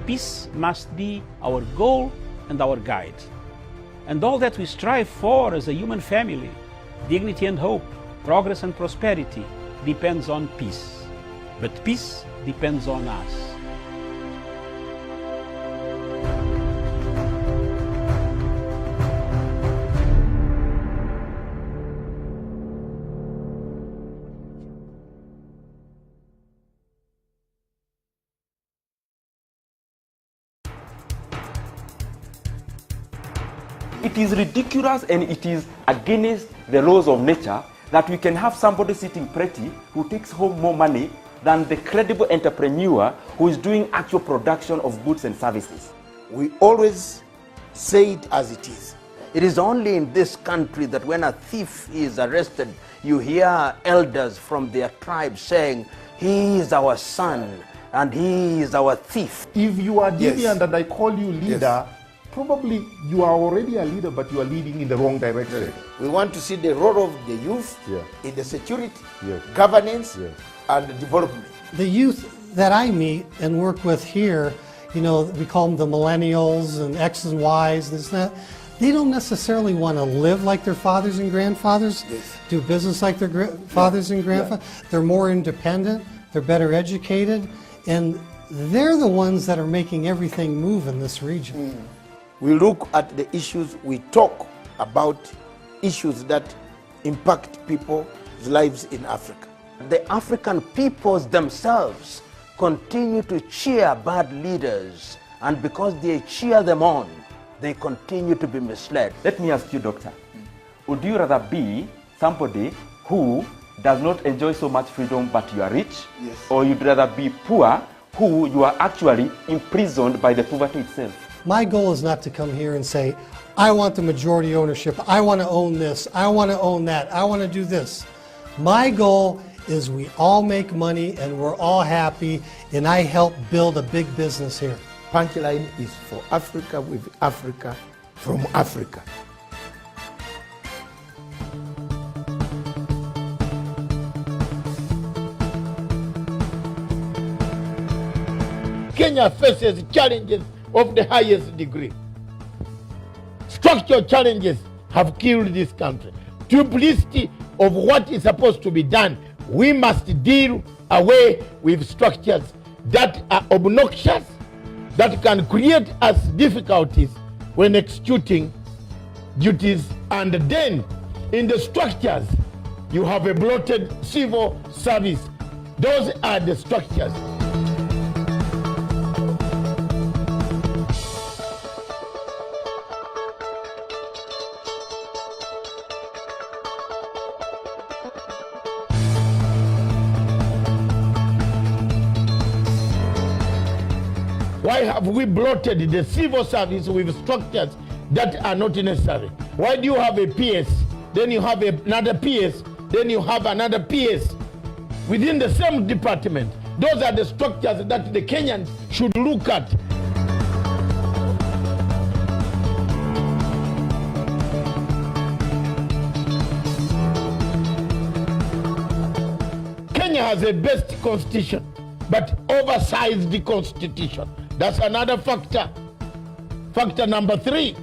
peace must be our goal and our guide. And all that we strive for as a human family, dignity and hope, progress and prosperity, depends on peace. But peace depends on us. It is ridiculous and it is against the laws of nature that we can have somebody sitting pretty who takes home more money than the credible entrepreneur who is doing actual production of goods and services. We always say it as it is. It is only in this country that when a thief is arrested, you hear elders from their tribe saying, "He is our son and he is our thief." If you are deviant Yes. and I call you leader, Yes. probably you are already a leader, but you are leading in the wrong direction. We want to see the role of the youth Yeah. in the security, Yes. governance, Yes. and development. The youth that I meet and work with here, you know, we call them the millennials and X's and Y's, this and that. They don't necessarily want to live like their fathers and grandfathers, Yes. do business like their fathers and grandfathers. They're more independent, they're better educated, and they're the ones that are making everything move in this region. We look at the issues, we talk about issues that impact people's lives in Africa. The African peoples themselves continue to cheer bad leaders, and because they cheer them on, they continue to be misled. Let me ask you, doctor, would you rather be somebody who does not enjoy so much freedom but you are rich? Yes. Or you'd rather be poor who you are actually imprisoned by the poverty itself? My goal is not to come here and say, I want the majority ownership, I want to own this, I want to own that, I want to do this. My goal is we all make money and we're all happy, and I help build a big business here. Punchline is for Africa, with Africa, from Africa. Kenya faces challenges of the highest degree. Structural challenges have killed this country. Duplicity of what is supposed to be done. We must deal away with structures that are obnoxious, that can create us difficulties when executing duties. And then in the structures, you have a bloated civil service. Those are the structures. Why have we bloated the civil service with structures that are not necessary? Why do you have a PS, then you have another PS, then you have another PS within the same department? Those are the structures that the Kenyans should look at. Kenya has a best constitution, but oversized constitution. That's another factor. Factor number 3.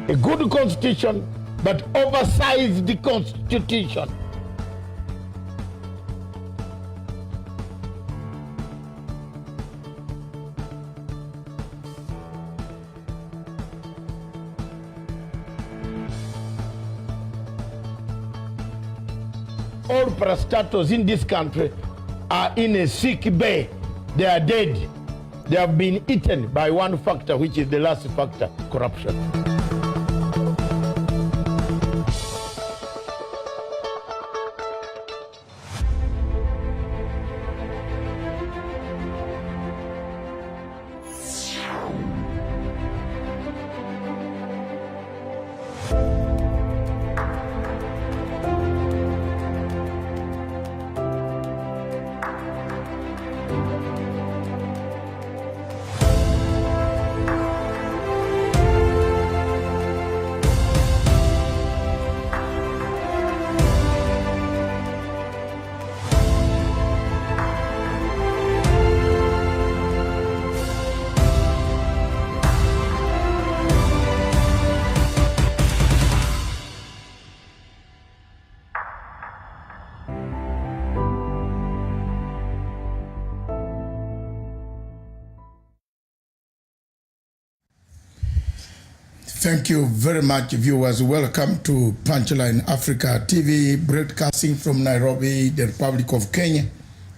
A good constitution, but oversized constitution. All parastatals in this country are in a sick bay. They are dead. They have been eaten by one factor, which is the last factor, corruption. Thank you very much, viewers. Welcome to Punchline Africa TV, broadcasting from Nairobi, the Republic of Kenya.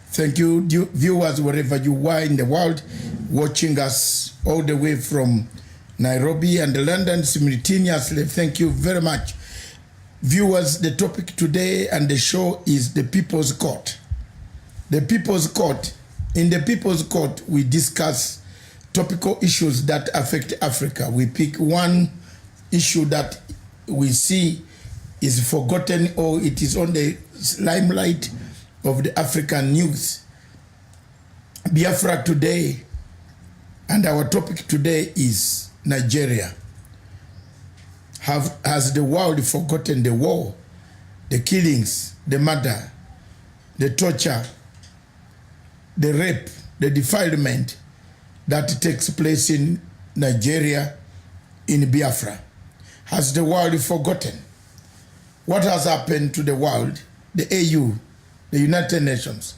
Thank you, viewers, wherever you are in the world, watching us all the way from Nairobi and London simultaneously. Thank you very much. Viewers, the topic today and the show is the People's Court. The People's Court. In the People's Court, we discuss topical issues that affect Africa. We pick one issue that we see is forgotten or it is on the limelight of the African news. Biafra today, and our topic today is Nigeria. Has the world forgotten the war, the killings, the murder, the torture, the rape, the defilement that takes place in Nigeria, in Biafra? Has the world forgotten? What has happened to the world, the AU, the United Nations?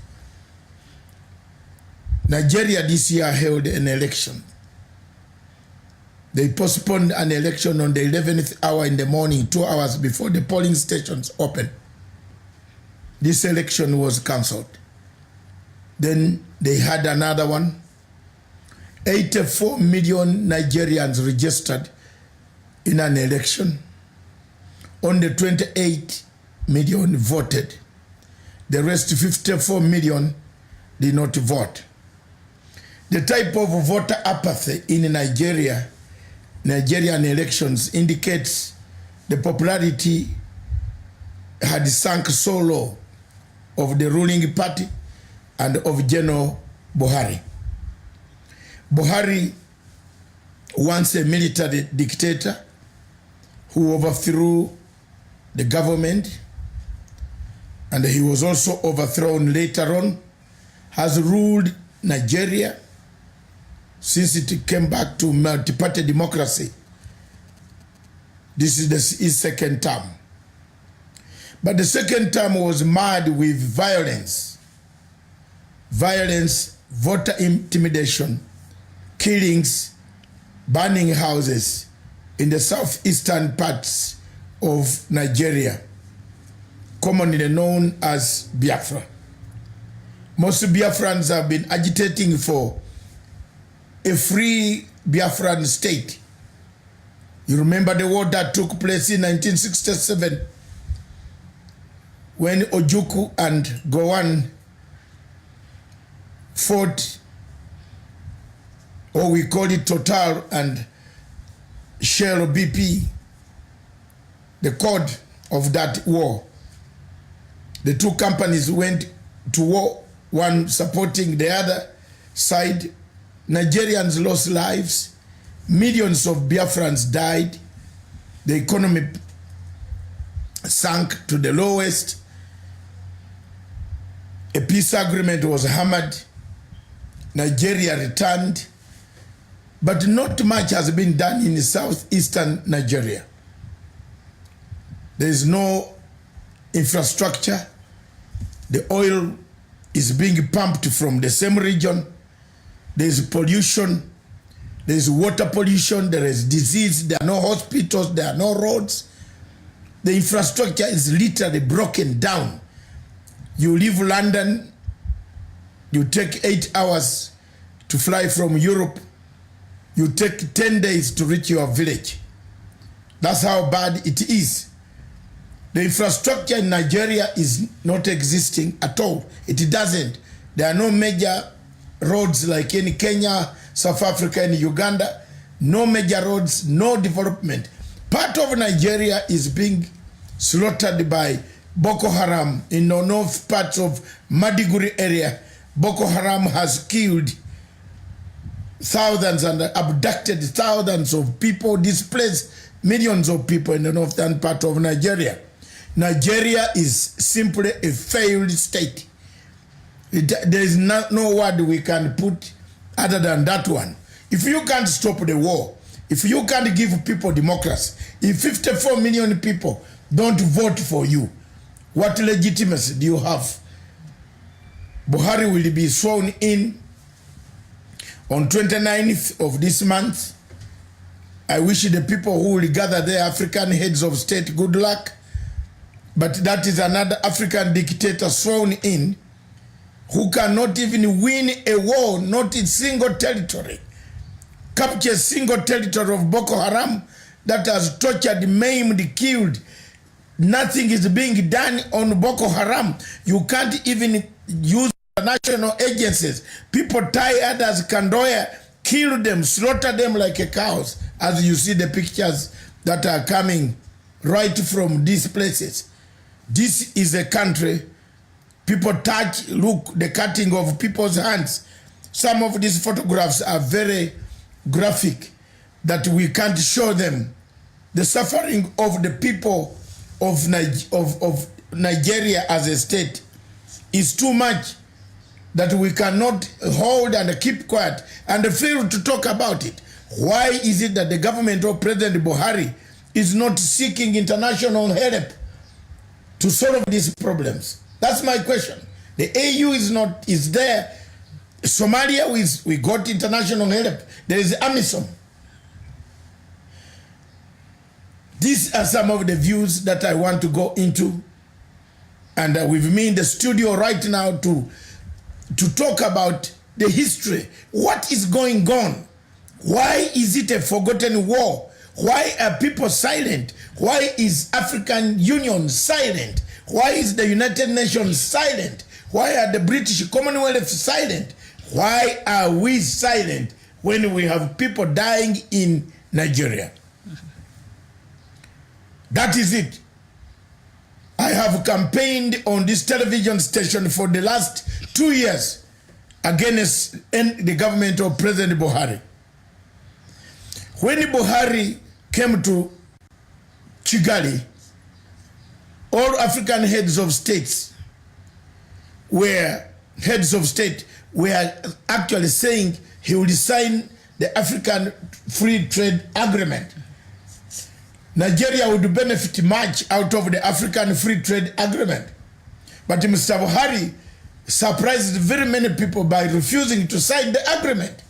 Nigeria this year held an election. They postponed an election on the 11th hour in the morning, 2 hours before the polling stations opened. This election was cancelled. Then they had another one. 84 million Nigerians registered in an election. Only 28 million voted. The rest 54 million did not vote. The type of voter apathy in Nigerian elections indicates the popularity had sunk so low of the ruling party and of General Buhari. Buhari, once a military dictator who overthrew the government, and he was also overthrown later on, has ruled Nigeria since it came back to multi-party democracy. This is his second term. But the second term was marred with violence. Violence, voter intimidation, killings, burning houses in the southeastern parts of Nigeria, commonly known as Biafra. Most Biafrans have been agitating for a free Biafran state. You remember the war that took place in 1967 when Ojukwu and Gowon fought, or we call it Total and Shell BP, the code of that war. The two companies went to war, one supporting the other side. Nigerians lost lives. Millions of Biafrans died. The economy sank to the lowest. A peace agreement was hammered. Nigeria returned. But not much has been done in southeastern Nigeria. There is no infrastructure. The oil is being pumped from the same region. There is pollution. There is water pollution. There is disease. There are no hospitals. There are no roads. The infrastructure is literally broken down. You leave London, you take 8 hours to fly from Europe. You take 10 days to reach your village. That's how bad it is. The infrastructure in Nigeria is not existing at all. It doesn't. There are no major roads like in Kenya, South Africa, and Uganda. No major roads, no development. Part of Nigeria is being slaughtered by Boko Haram. In the north parts of Maiduguri area, Boko Haram has killed thousands and abducted thousands of people, displaced millions of people in the northern part of Nigeria. Nigeria is simply a failed state. There is no word we can put other than that one. If you can't stop the war, if you can't give people democracy, if 54 million people don't vote for you, what legitimacy do you have? Buhari will be sworn in on 29th of this month, I wish the people who will gather their African heads of state good luck. But that is another African dictator sworn in who cannot even win a war, not in single territory. Capture a single territory of Boko Haram that has tortured, maimed, killed. Nothing is being done on Boko Haram. You can't even use international agencies. People tie others, Kandoya, kill them, slaughter them like cows, as you see the pictures that are coming right from these places. This is a country people touch, look, the cutting of people's hands. Some of these photographs are very graphic that we can't show them. The suffering of the people of Nigeria as a state is too much that we cannot hold and keep quiet and fail to talk about it. Why is it that the government of President Buhari is not seeking international help to solve these problems? That's my question. The AU is there. Somalia, we got international help. There is AMISOM. These are some of the views that I want to go into. And with me in the studio right now to talk about the history. What is going on? Why is it a forgotten war? Why are people silent? Why is African Union silent? Why is the United Nations silent? Why are the British Commonwealth silent? Why are we silent when we have people dying in Nigeria? That is it. I have campaigned on this television station for the last 2 years against the government of President Buhari. When Buhari came to Kigali, all African heads of states were actually saying he would sign the African Free Trade Agreement. Nigeria would benefit much out of the African Free Trade Agreement. But Mr. Buhari surprised very many people by refusing to sign the agreement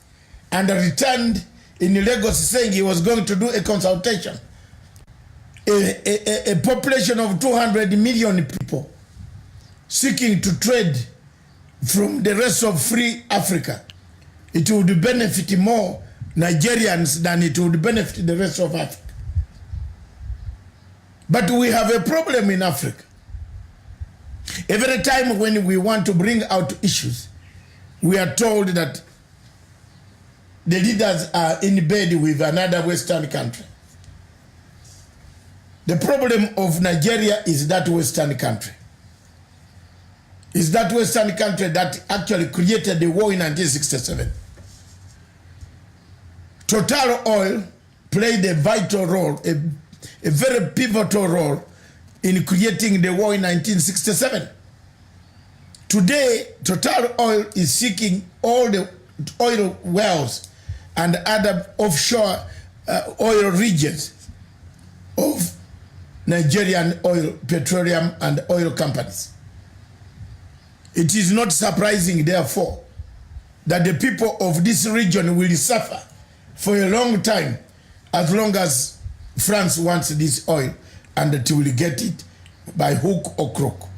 and returned in Lagos saying he was going to do a consultation. A population of 200 million people seeking to trade from the rest of free Africa. It would benefit more Nigerians than it would benefit the rest of Africa. But we have a problem in Africa. Every time when we want to bring out issues, we are told that the leaders are in bed with another Western country. The problem of Nigeria is that Western country. It's that Western country that actually created the war in 1967. Total Oil played a vital role, a very pivotal role in creating the war in 1967. Today, Total Oil is seeking all the oil wells and other offshore oil regions of Nigerian oil, petroleum and oil companies. It is not surprising, therefore, that the people of this region will suffer for a long time as long as France wants this oil and it will get it by hook or crook.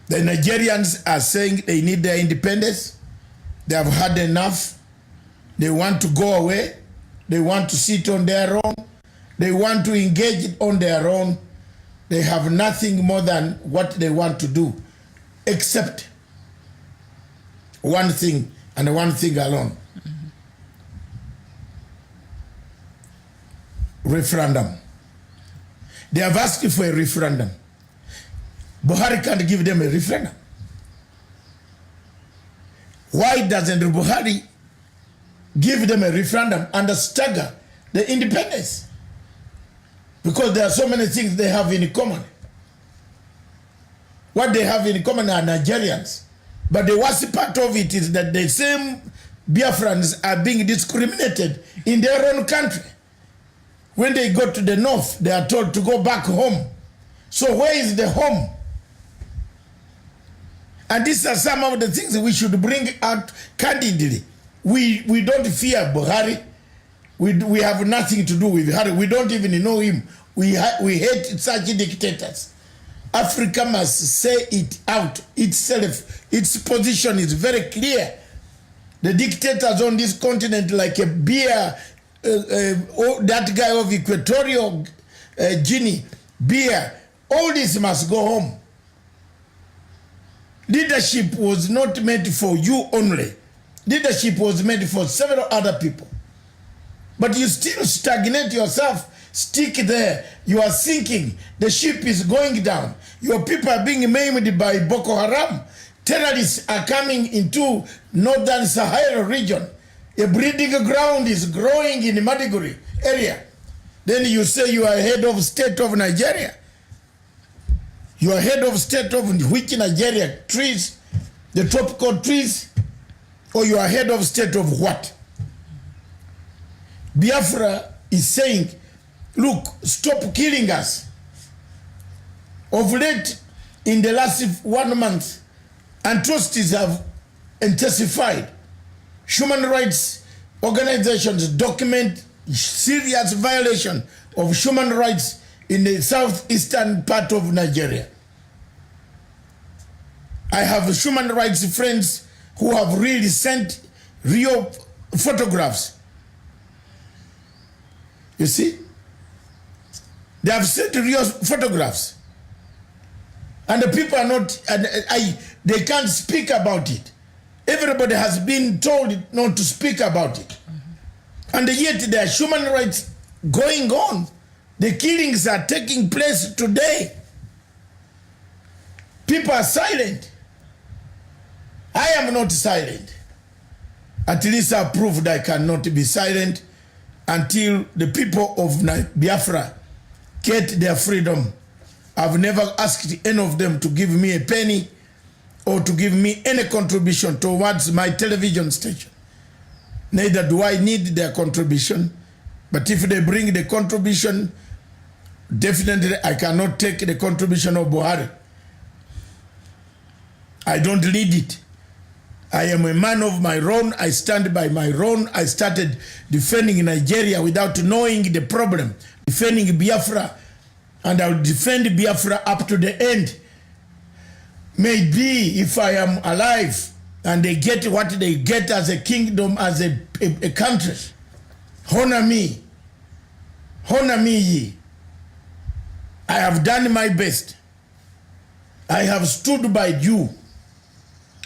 The Nigerians are saying they need their independence. They have had enough. They want to go away. They want to sit on their own. They want to engage on their own. They have nothing more than what they want to do, except one thing and one thing alone. Referendum. They have asked for a referendum. Buhari can't give them a referendum. Why doesn't Buhari give them a referendum and stagger the independence? Because there are so many things they have in common. What they have in common are Nigerians. But the worst part of it is that the same Biafrans are being discriminated in their own country. When they go to the north, they are told to go back home. So where is the home? And these are some of the things we should bring out candidly. We don't fear Buhari. We have nothing to do with Harry. We don't even know him. We hate such dictators. Africa must say it out itself. Its position is very clear. The dictators on this continent, like a beer, that guy of Equatorial Guinea, beer, all this must go home. Leadership was not meant for you only. Leadership was meant for several other people. But you still stagnate yourself, stick there. You are sinking. The ship is going down. Your people are being maimed by Boko Haram. Terrorists are coming into northern Sahara region. A breeding ground is growing in Maiduguri area. Then you say you are head of state of Nigeria. You are head of state of which Nigeria? Trees, the tropical trees, or you are head of state of what? Biafra is saying, look, stop killing us. Of late, in the last 1 month, atrocities have intensified. Human rights organizations document serious violation of human rights in the southeastern part of Nigeria. I have human rights friends who have really sent real photographs. You see? They have sent real photographs. And the people are not, they can't speak about it. Everybody has been told not to speak about it. And yet there are human rights going on. The killings are taking place today. People are silent. I am not silent. At least I proved I cannot be silent until the people of Biafra get their freedom. I've never asked any of them to give me a penny or to give me any contribution towards my television station. Neither do I need their contribution. But if they bring the contribution, definitely I cannot take the contribution of Buhari. I don't need it. I am a man of my own. I stand by my own. I started defending Nigeria without knowing the problem. Defending Biafra. And I will defend Biafra up to the end. Maybe if I am alive and they get what they get as a kingdom, as a country, honor me. Honor me ye. I have done my best. I have stood by you.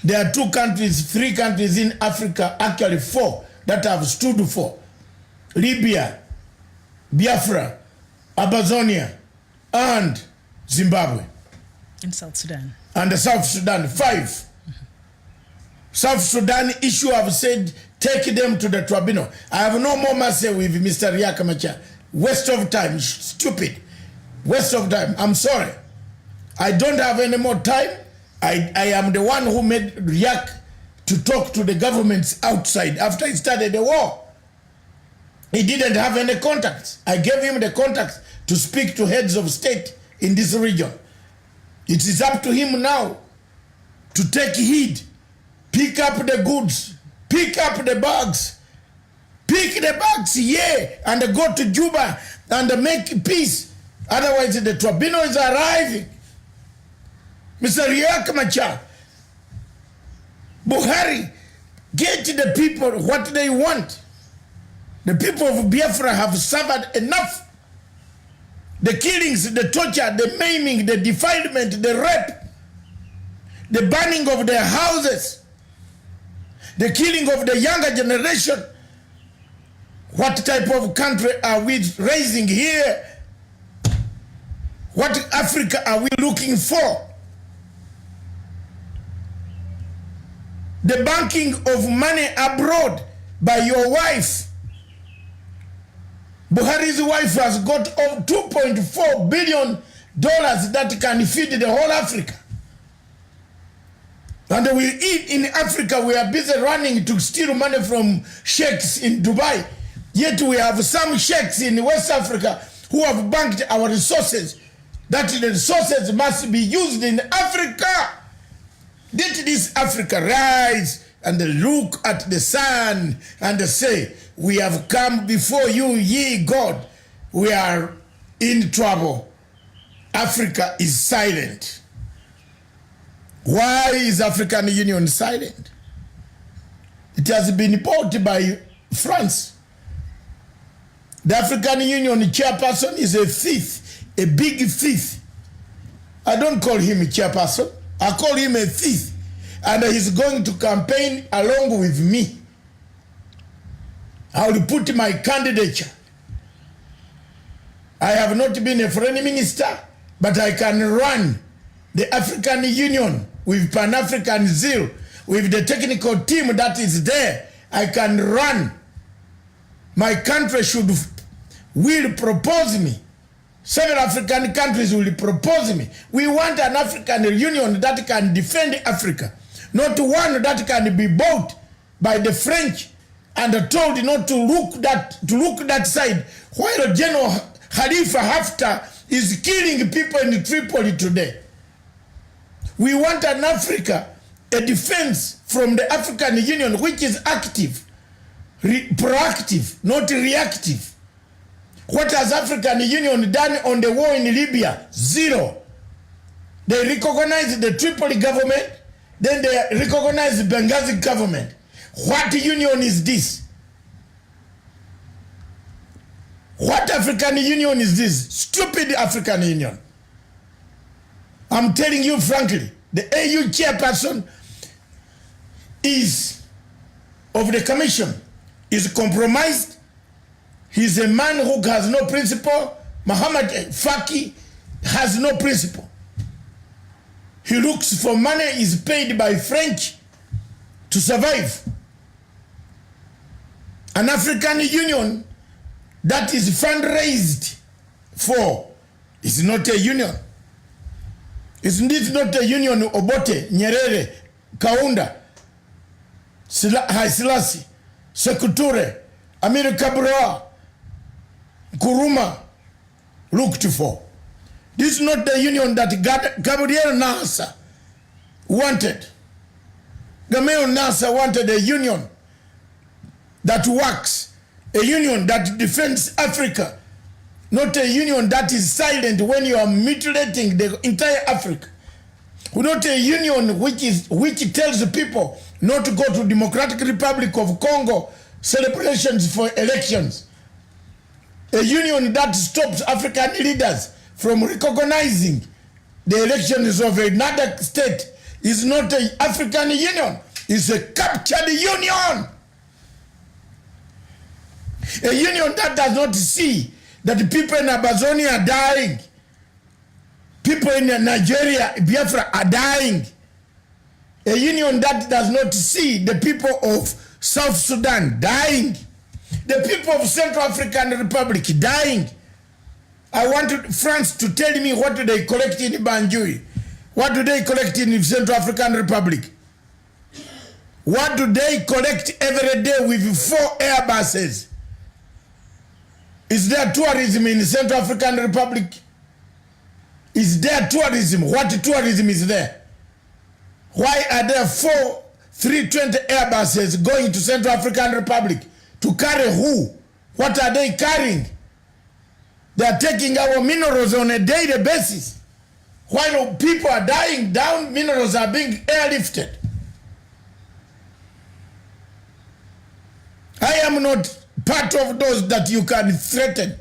There are 2 countries, 3 countries in Africa, actually 4, that I have stood for. Libya, Biafra, Amazonia, and Zimbabwe. And South Sudan. And the South Sudan, 5. South Sudan issue, I've said, take them to the tribunal. I have no more mercy with Mr. Riek Machar. Waste of time, stupid. Waste of time, I'm sorry. I don't have any more time. I am the one who made Riek to talk to the governments outside after he started the war. He didn't have any contacts. I gave him the contacts to speak to heads of state in this region. It is up to him now to take heed, pick up the goods, pick up the bags, yeah, and go to Juba and make peace. Otherwise, the tribunal is arriving. Mr. Riek Machar, Buhari, get the people what they want. The people of Biafra have suffered enough. The killings, the torture, the maiming, the defilement, the rape, the burning of their houses, the killing of the younger generation. What type of country are we raising here? What Africa are we looking for? The banking of money abroad by your wife. Buhari's wife has got $2.4 billion that can feed the whole Africa. And we eat in Africa. We are busy running to steal money from sheikhs in Dubai. Yet we have some sheikhs in West Africa who have banked our resources. That the resources must be used in Africa. Let this Africa rise and look at the sun and say, we have come before you, ye God. We are in trouble. Africa is silent. Why is African Union silent? It has been bought by France. The African Union chairperson is a thief, a big thief. I don't call him a chairperson. I call him a thief. And he's going to campaign along with me. I will put my candidature. I have not been a foreign minister, but I can run the African Union with Pan-African zeal, with the technical team that is there. I can run. My country will propose me. Several African countries will propose me. We want an African Union that can defend Africa, not one that can be bought by the French and told not to look that side, while General Khalifa Haftar is killing people in Tripoli today. We want an Africa, a defense from the African Union which is active, proactive, not reactive. What has African Union done on the war in Libya? Zero. They recognize the Tripoli government, then they recognize the Benghazi government. What union is this? What African Union is this? Stupid African Union. I'm telling you frankly, the AU chairperson of the commission is compromised. He's a man who has no principle. Muhammad Faki has no principle. He looks for money, is paid by French to survive. An African Union that is fundraised for is not a union. It's not a union. Obote, Nyerere, Kaunda, Haile Selassie, Sekou Amir Kabura, Nkrumah looked for. This is not the union that Gabriel Nasser wanted. Gabriel Nasser wanted a union that works, a union that defends Africa, not a union that is silent when you are mutilating the entire Africa. Not a union which tells the people not to go to Democratic Republic of Congo celebrations for elections. A union that stops African leaders from recognizing the elections of another state is not an African Union. It's a captured union. A union that does not see that the people in Amazonia are dying. People in Nigeria, Biafra, are dying. A union that does not see the people of South Sudan dying. The people of Central African Republic dying. I want France to tell me what do they collect in Banjul. What do they collect in Central African Republic? What do they collect every day with 4 Airbuses? Is there tourism in Central African Republic? Is there tourism? What tourism is there? Why are there 4 320 Airbuses going to Central African Republic? To carry who? What are they carrying? They are taking our minerals on a daily basis. While people are dying down, minerals are being airlifted. I am not part of those that you can threaten.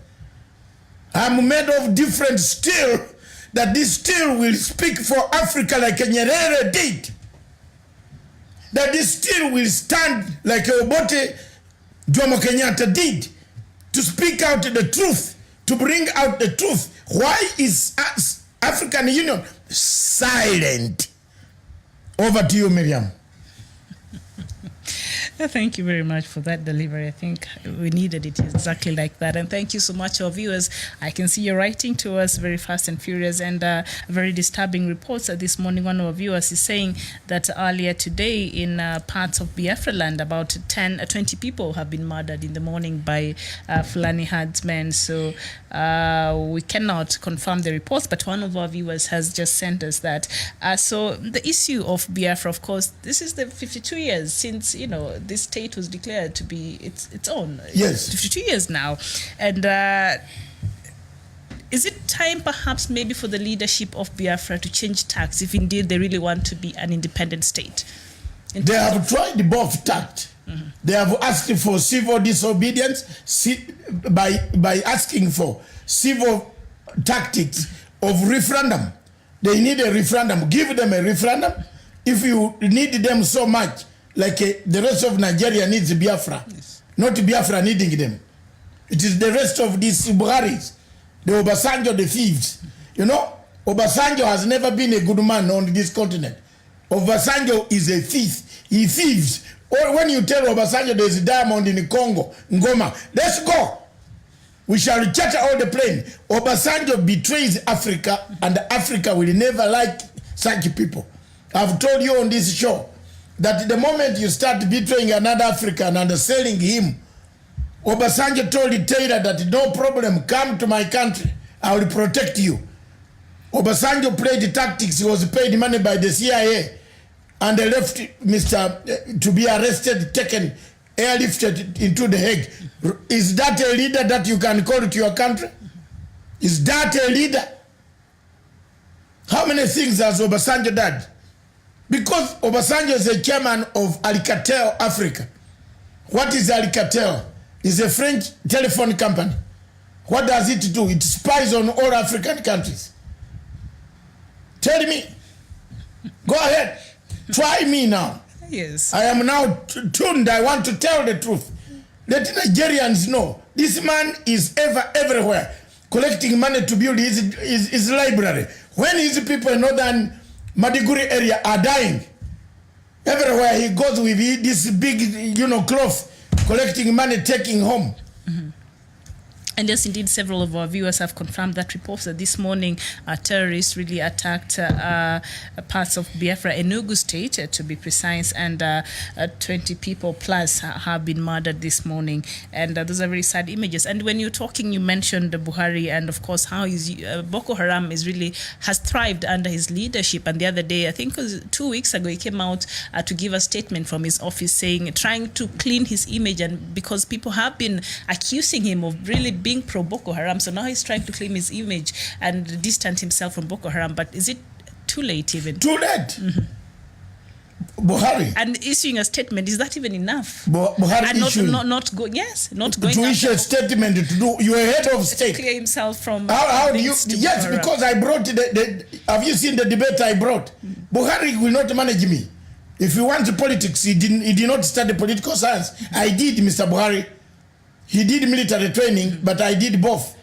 I'm made of different steel, that this steel will speak for Africa like Nyerere did. That this steel will stand like Obote Jomo Kenyatta did, to speak out the truth, to bring out the truth. Why is African Union silent? Over to you, Miriam. Thank you very much for that delivery. I think we needed it exactly like that. And thank you so much, our viewers. I can see you're writing to us very fast and furious and very disturbing reports. This morning, one of our viewers is saying that earlier today in parts of Biafra land, about 20 people have been murdered in the morning by Fulani herdsmen. So we cannot confirm the reports, but one of our viewers has just sent us that. So the issue of Biafra, of course, this is the 52 years since, you know, this state was declared to be its own. Yes. 52 years now. And is it time perhaps maybe for the leadership of Biafra to change tacks if indeed they really want to be an independent state? They have tried both tact. Mm-hmm. They have asked for civil disobedience by asking for civil tactics of referendum. They need a referendum. Give them a referendum. If you need them so much, like the rest of Nigeria needs Biafra, yes. Not Biafra needing them. It is the rest of these Buharis, the Obasanjo, the thieves. You know, Obasanjo has never been a good man on this continent. Obasanjo is a thief. He thieves. Or when you tell Obasanjo there's a diamond in the Congo, Ngoma, let's go. We shall charter all the plane. Obasanjo betrays Africa, and Africa will never like such people. I've told you on this show that the moment you start betraying another African and selling him, Obasanjo told Taylor that no problem, come to my country, I will protect you. Obasanjo played the tactics. He was paid money by the CIA and they left Mr. to be arrested, taken, airlifted into The Hague. Is that a leader that you can call to your country? Is that a leader? How many things has Obasanjo done? Because Obasanjo is a chairman of Alcatel Africa. What is Alcatel? It's a French telephone company. What does it do? It spies on all African countries. Tell me. Go ahead. Try me now. Yes. I am now tuned. I want to tell the truth. Let Nigerians know this man is everywhere collecting money to build his library. When his people in northern Madiguri area are dying, everywhere he goes with this big, cloth, collecting money, taking home. Mm-hmm. And yes, indeed, several of our viewers have confirmed that reports that this morning terrorists really attacked parts of Biafra, Enugu state, to be precise, and 20 people plus have been murdered this morning. And those are very sad images. And when you're talking, you mentioned Buhari and, of course, how Boko Haram has thrived under his leadership. And the other day, I think it was 2 weeks ago, he came out to give a statement from his office trying to clean his image, and because people have been accusing him of really being pro Boko Haram, so now he's trying to claim his image and distance himself from Boko Haram. But is it too late even? Too late. Mm-hmm. Buhari. And issuing a statement, is that even enough? Buhari and not going to issue a statement to do. You are head of state. To clear himself from. How do you? Yes, because I brought have you seen the debate I brought? Mm-hmm. Buhari will not manage me. If you want politics, he did not study political science. I did, Mr. Buhari. He did military training, but I did both.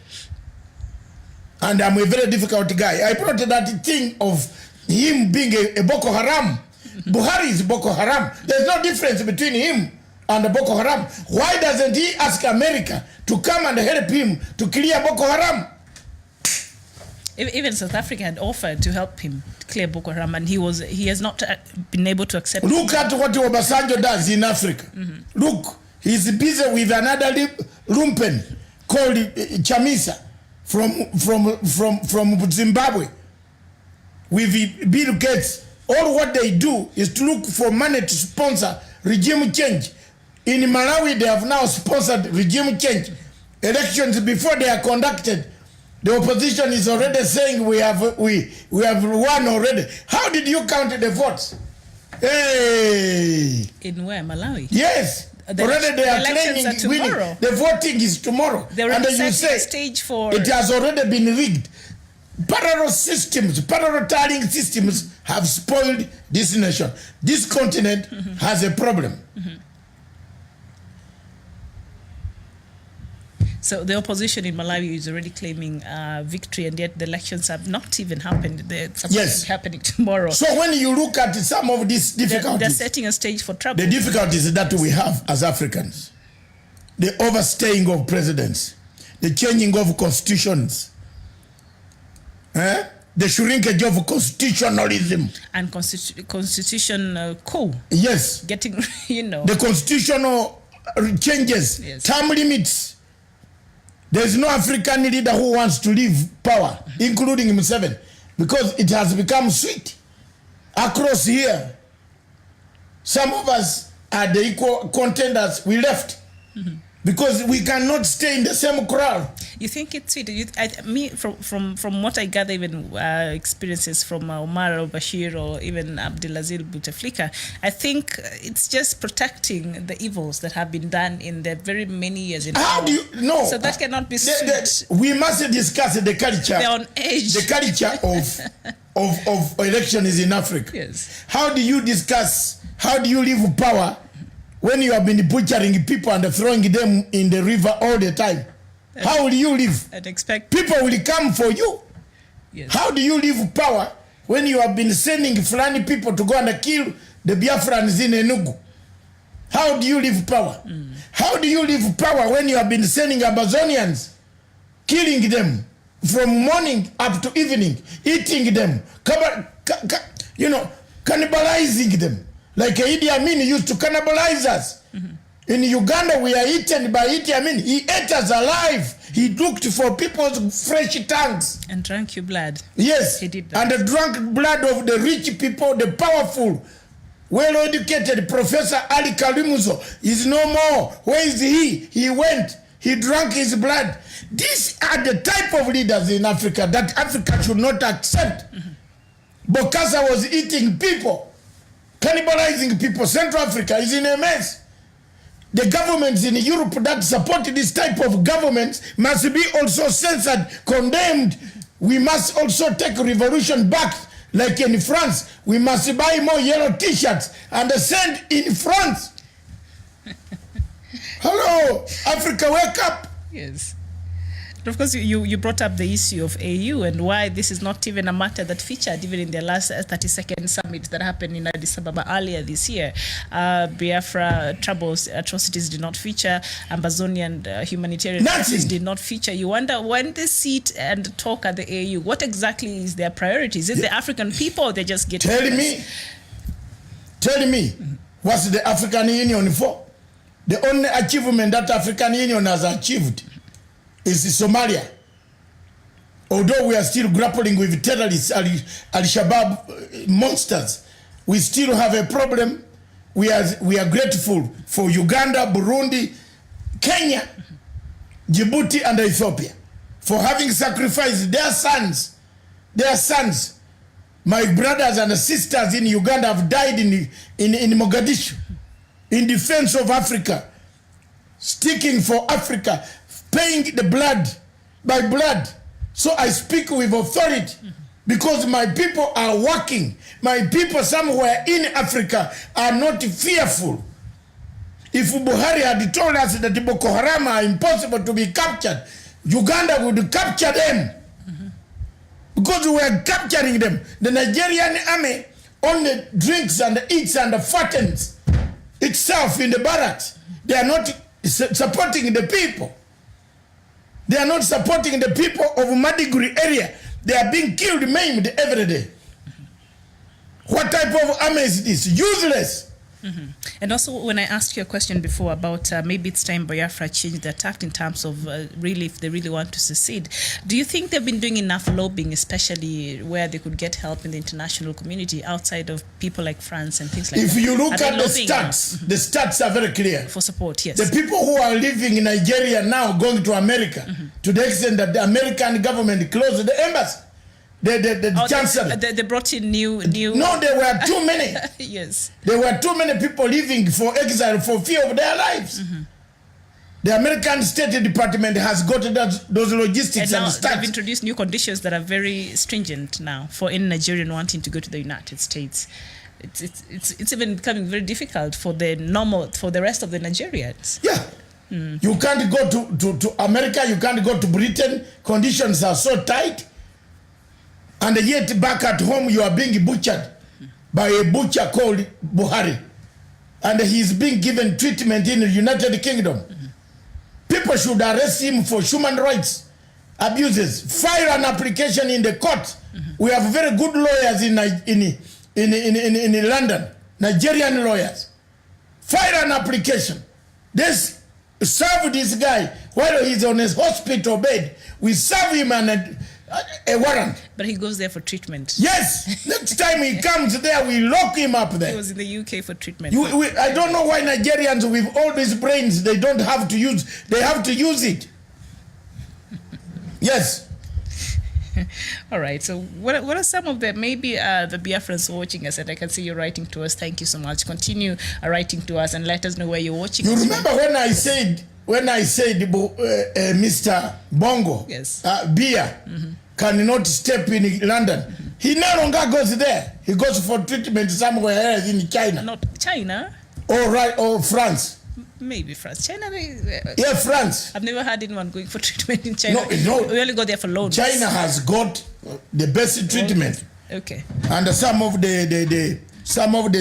And I'm a very difficult guy. I brought that thing of him being a Boko Haram. Buhari is Boko Haram. There's no difference between him and Boko Haram. Why doesn't he ask America to come and help him to clear Boko Haram? Even South Africa had offered to help him clear Boko Haram, and he has not been able to accept. Look at what Obasanjo does in Africa. Mm-hmm. Look. He's busy with another lumpen called Chamisa from Zimbabwe with Bill Gates. All what they do is to look for money to sponsor regime change. In Malawi, they have now sponsored regime change. Elections before they are conducted, the opposition is already saying we have won already. How did you count the votes? Hey! In where? Malawi? Yes. Already they are claiming winning. The voting is tomorrow. And you say stage for it has already been rigged. Parallel tallying systems have spoiled this nation. This continent has a problem. Mm-hmm. So the opposition in Malawi is already claiming victory, and yet the elections have not even happened. They're supposed Yes. to be happening tomorrow. So when you look at some of these They're difficulties, setting a stage for trouble. the difficulties that we have as Africans, the overstaying of presidents, the changing of constitutions, the shrinkage of constitutionalism. And constitution coup. Yes. Getting, The constitutional changes, Yes. term limits. There is no African leader who wants to leave power, including Museveni, because it has become sweet. Across here, some of us are the equal contenders. We left because we cannot stay in the same crowd. You think it's sweet? From what I gather, even experiences from Omar al-Bashir or even Abdelaziz Bouteflika, I think it's just protecting the evils that have been done in the very many years in How power. do you know? So that cannot be sweet. We must discuss the culture. They're on edge. The culture of elections in Africa. Yes. How do you discuss? How do you leave power when you have been butchering people and throwing them in the river all the time? How will you live? I'd expect People will come for you. Yes. How do you leave power when you have been sending Fulani people to go and kill the Biafrans in Enugu? How do you leave power? How do you leave power when you have been sending Amazonians, killing them from morning up to evening, eating them, cannibalizing them, like Idi Amin used to cannibalize us? In Uganda, we are eaten by Idi Amin. He ate us alive. He looked for people's fresh tongues. And drank your blood. Yes, He did that. and drank blood of the rich people, the powerful, well-educated Professor Ali Kalimuzo is no more. Where is he? He went. He drank his blood. These are the type of leaders in Africa that Africa should not accept. Bokassa was eating people, cannibalizing people. Central Africa is in a mess. The governments in Europe that support this type of governments must be also censored, condemned. We must also take revolution back, like in France. We must buy more yellow t-shirts and send in France. Hello, Africa, wake up. Yes. And of course, you brought up the issue of AU and why this is not even a matter that featured even in the last 32nd summit that happened in Addis Ababa earlier this year. Biafra troubles, atrocities did not feature. Amazonian humanitarian crisis did not feature. You wonder when they sit and talk at the AU, what exactly is their priorities? Is it the African people or they just get... Tell me, what's the African Union for? The only achievement that African Union has achieved is Somalia. Although we are still grappling with terrorists, Al-Shabaab monsters, we still have a problem. We are grateful for Uganda, Burundi, Kenya, Djibouti, and Ethiopia for having sacrificed their sons. My brothers and sisters in Uganda have died in Mogadishu in defense of Africa, sticking for Africa, paying the blood by blood. So I speak with authority because my people are working. My people somewhere in Africa are not fearful. If Buhari had told us that Boko Haram are impossible to be captured, Uganda would capture them. Because we are capturing them. The Nigerian army only drinks and eats and fattens itself in the barracks. They are not supporting the people. They are not supporting the people of Madiguri area. They are being killed, maimed every day. What type of army is this? Useless. And also, when I asked you a question before about maybe it's time Biafra changed the tact in terms of really, if they really want to secede, do you think they've been doing enough lobbying, especially where they could get help in the international community outside of people like France and things like that? If you look Are they at the lobbying stats, the stats are very clear. for support? Yes. The people who are living in Nigeria now going to America, to the extent that the American government closed the embassy. The chancellor. They brought in new. No, there were too many. Yes. There were too many people living for exile for fear of their lives. The American State Department has got those logistics And now and they've stats. introduced new conditions that are very stringent now for any Nigerian wanting to go to the United States. It's even becoming very difficult for the rest of the Nigerians. Yeah. You can't go to America, you can't go to Britain. Conditions are so tight. And yet back at home you are being butchered by a butcher called Buhari. And he's being given treatment in the United Kingdom. People should arrest him for human rights abuses. File an application in the court. We have very good lawyers in London, Nigerian lawyers. File an application. Serve this guy while he's on his hospital bed. We serve him a warrant. But he goes there for treatment. Yes. Next time he comes there, we lock him up there. He was in the UK for treatment. I don't know why Nigerians with all these brains, they don't have to use, they have to use it. Yes. All right. So what are some of the, maybe the Biafrans watching us, and I can see you writing to us. Thank you so much. Continue writing to us and let us know where you're watching us. You remember when I said Mr. Bongo, yes, beer cannot step in London. He no longer goes there. He goes for treatment somewhere else in China. Not China. Or France. Maybe France. China. Yeah, France. I've never had anyone going for treatment in China. No. We only go there for loans. China has got the best treatment. Okay. And some of the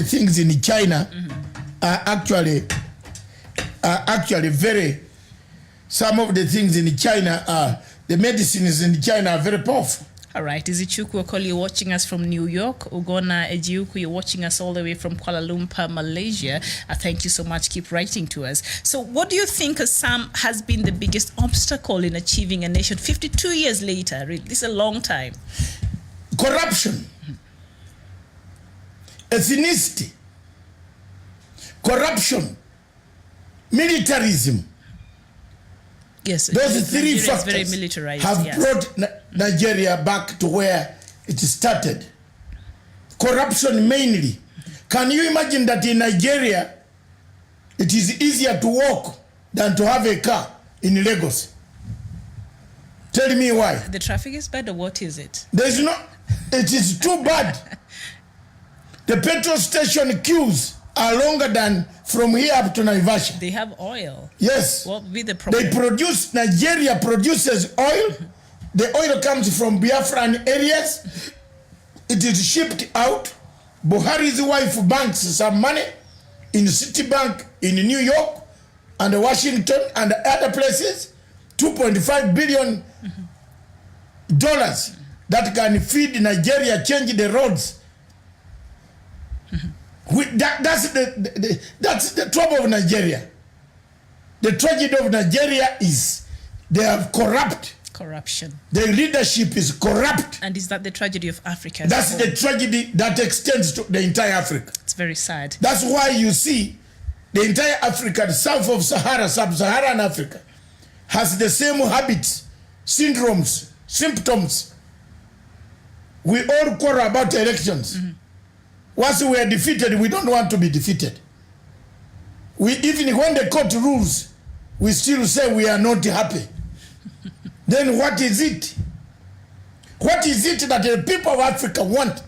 things in China are actually very. Some of the things in China are, the medicines in China are very powerful. All right. Izichuku Okoli, you're watching us from New York. Ugona Ejiuku, you're watching us all the way from Kuala Lumpur, Malaysia. Thank you so much. Keep writing to us. So what do you think, Sam, has been the biggest obstacle in achieving a nation 52 years later? This is a long time. Corruption. Ethnicity. Corruption. Militarism. Yes, those three Nigeria factors very militarized, have yes, brought Nigeria back to where it started. Corruption mainly. Can you imagine that in Nigeria, it is easier to walk than to have a car in Lagos? Tell me why. The traffic is bad, or what is it? There's no, it is too bad. The petrol station queues are longer than from here up to Naivasha. They have oil. Yes. What would be the problem? Nigeria produces oil. The oil comes from Biafran areas. It is shipped out. Buhari's wife banks some money in Citibank in New York and Washington and other places. $2.5 billion that can feed Nigeria, change the roads. That's the trouble of Nigeria. The tragedy of Nigeria is they are corruption. The leadership is corrupt. And is that the tragedy of Africa? That's the tragedy that extends to the entire Africa. It's very sad. That's why you see the entire Africa, south of Sahara, sub-Saharan Africa, has the same habits, syndromes, symptoms. We all quarrel about elections. Once we are defeated, we don't want to be defeated. Even when the court rules, we still say we are not happy. Then what is it? What is it that the people of Africa want?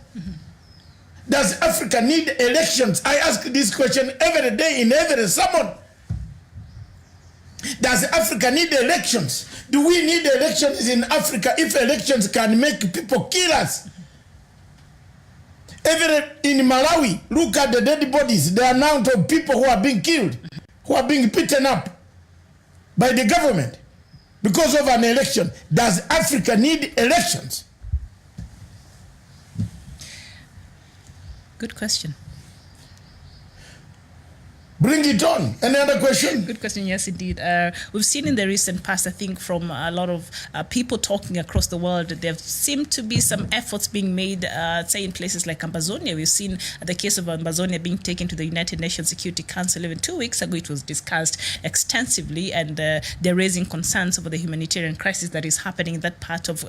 Does Africa need elections? I ask this question every day in every sermon. Does Africa need elections? Do we need elections in Africa if elections can make people kill us? In Malawi, look at the dead bodies, the amount of people who are being killed, who are being beaten up by the government because of an election. Does Africa need elections? Good question. Bring it on. Any other question? Good question. Yes, indeed. We've seen in the recent past, I think, from a lot of people talking across the world, there seem to be some efforts being made, say, in places like Ambazonia. We've seen the case of Ambazonia being taken to the United Nations Security Council. Even 2 weeks ago, it was discussed extensively, and they're raising concerns over the humanitarian crisis that is happening in that part of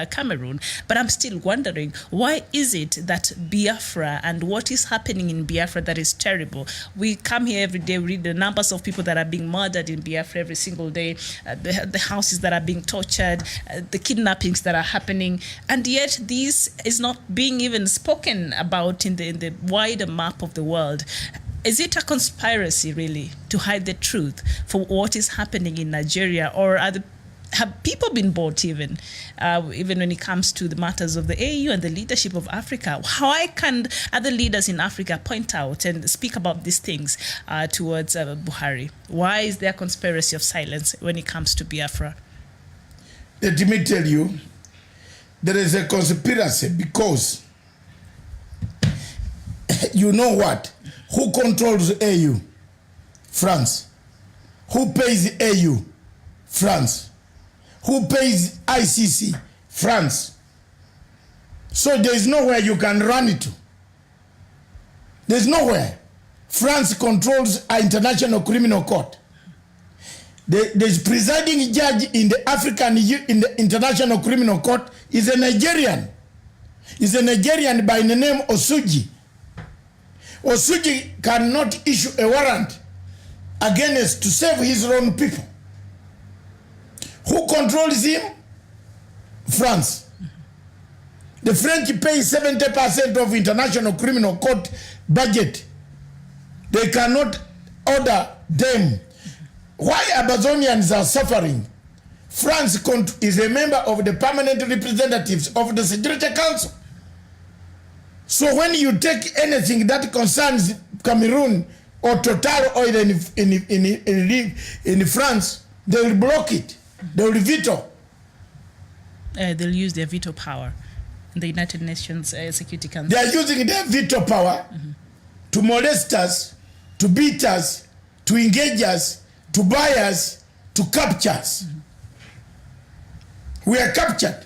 Cameroon. But I'm still wondering, why is it that Biafra and what is happening in Biafra that is terrible? We come here every day, we read the numbers of people that are being murdered in Biafra every single day, the houses that are being tortured, the kidnappings that are happening, and yet this is not being even spoken about in the wider map of the world. Is it a conspiracy, really, to hide the truth for what is happening in Nigeria? Or have people been bought even when it comes to the matters of the AU and the leadership of Africa? How can other leaders in Africa point out and speak about these things towards Buhari? Why is there a conspiracy of silence when it comes to Biafra? Let me tell you, there is a conspiracy because you know what? Who controls AU? France. Who pays AU? France. Who pays ICC? France. So there is nowhere you can run it to. There's nowhere. France controls an international criminal court. The presiding judge in the International Criminal Court is a Nigerian. Is a Nigerian by the name Osuji. Osuji cannot issue a warrant against to save his own people. Who controls him? France. The French pay 70% of International Criminal Court budget. They cannot order them. Why Amazonians are suffering? France is a member of the permanent representatives of the Security Council. So when you take anything that concerns Cameroon or Total oil in France, they will block it. They will veto. They'll use their veto power in the United Nations Security Council. They are using their veto power to molest us, to beat us, to engage us, to buy us, to capture us. We are captured.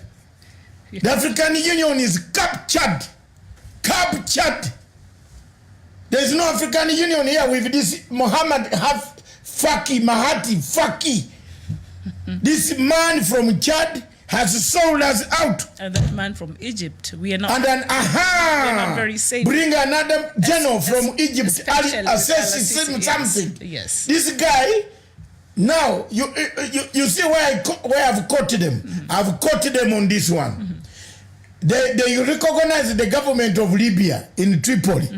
The African Union is captured. Captured. There is no African Union here with this Muhammad Mahati Faki. This man from Chad has sold us out. And that man from Egypt, we are not. And then, we are not very safe. Bring another general from Egypt, something. Yes. This guy, now you see where I've quoted them. I've quoted them on this one. They recognize the government of Libya in Tripoli.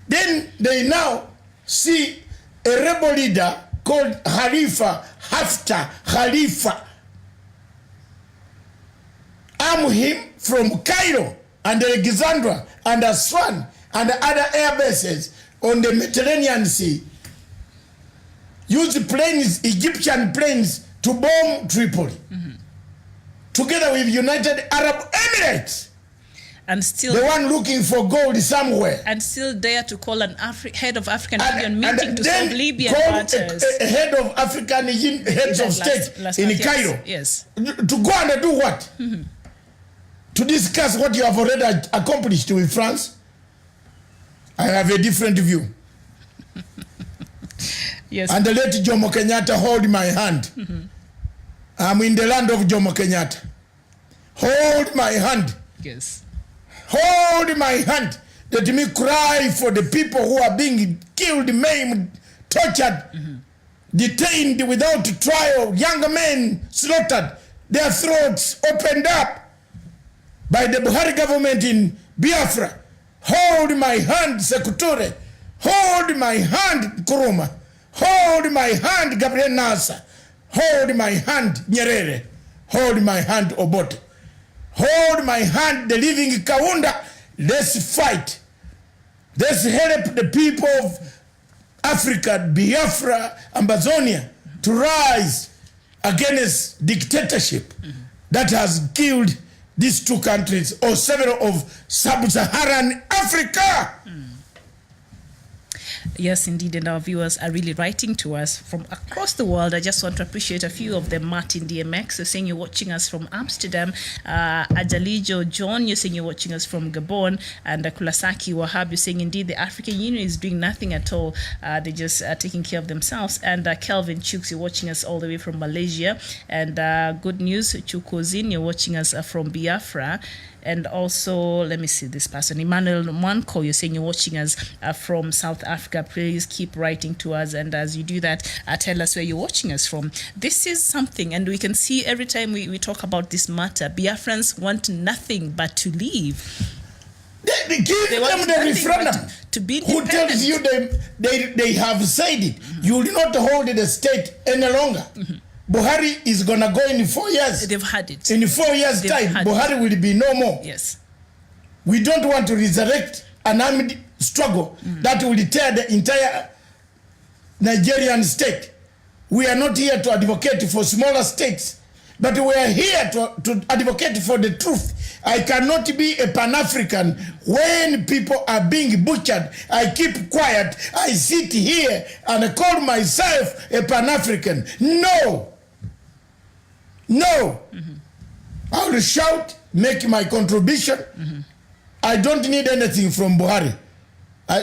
Then they now see a rebel leader called Khalifa. Arm him from Cairo and Alexandria and Aswan and other air bases on the Mediterranean Sea. Use planes, Egyptian planes, to bomb Tripoli. Together with United Arab Emirates. And still the one looking for gold somewhere. And still dare to call an head of African Union meeting to solve Libyan matters. A head of African heads of state in Cairo. Yes. To go and do what? To discuss what you have already accomplished with France. I have a different view. Yes. And let Jomo Kenyatta hold my hand. I'm in the land of Jomo Kenyatta. Hold my hand. Yes. Hold my hand. Let me cry for the people who are being killed, maimed, tortured, detained without trial, young men slaughtered, their throats opened up by the Buhari government in Biafra. Hold my hand, Sekutore. Hold my hand, Kuruma. Hold my hand, Gabriel Nasa. Hold my hand, Nyerere. Hold my hand, Obote. Hold my hand, the living Kaunda. Let's fight. Let's help the people of Africa, Biafra, Amazonia to rise against dictatorship that has killed these two countries or several of sub-Saharan Africa. Yes, indeed, and our viewers are really writing to us from across the world. I just want to appreciate a few of them. Martin DMX, saying you're watching us from Amsterdam. Ajalijo John, you're saying you're watching us from Gabon. And Kulasaki Wahab, you're saying indeed the African Union is doing nothing at all. They're just taking care of themselves. And Kelvin Chooks, you're watching us all the way from Malaysia. And good news, Chukozin, you're watching us from Biafra. And also, let me see this person, Emmanuel Mwanko, you're saying you're watching us from South Africa. Please keep writing to us, and as you do that, tell us where you're watching us from. This is something, and we can see every time we talk about this matter, Biafrans want nothing but to leave. They give them the referendum. To be Who tells you they have said it? You will not hold the state any longer. Buhari is going to go in 4 years. They've had it. In 4 years' time, Buhari will be no more. Yes. We don't want to resurrect an armed struggle that will tear the entire Nigerian state. We are not here to advocate for smaller states, but we are here to advocate for the truth. I cannot be a Pan-African when people are being butchered. I keep quiet. I sit here and call myself a Pan-African. No. No. I will shout, make my contribution. I don't need anything from Buhari.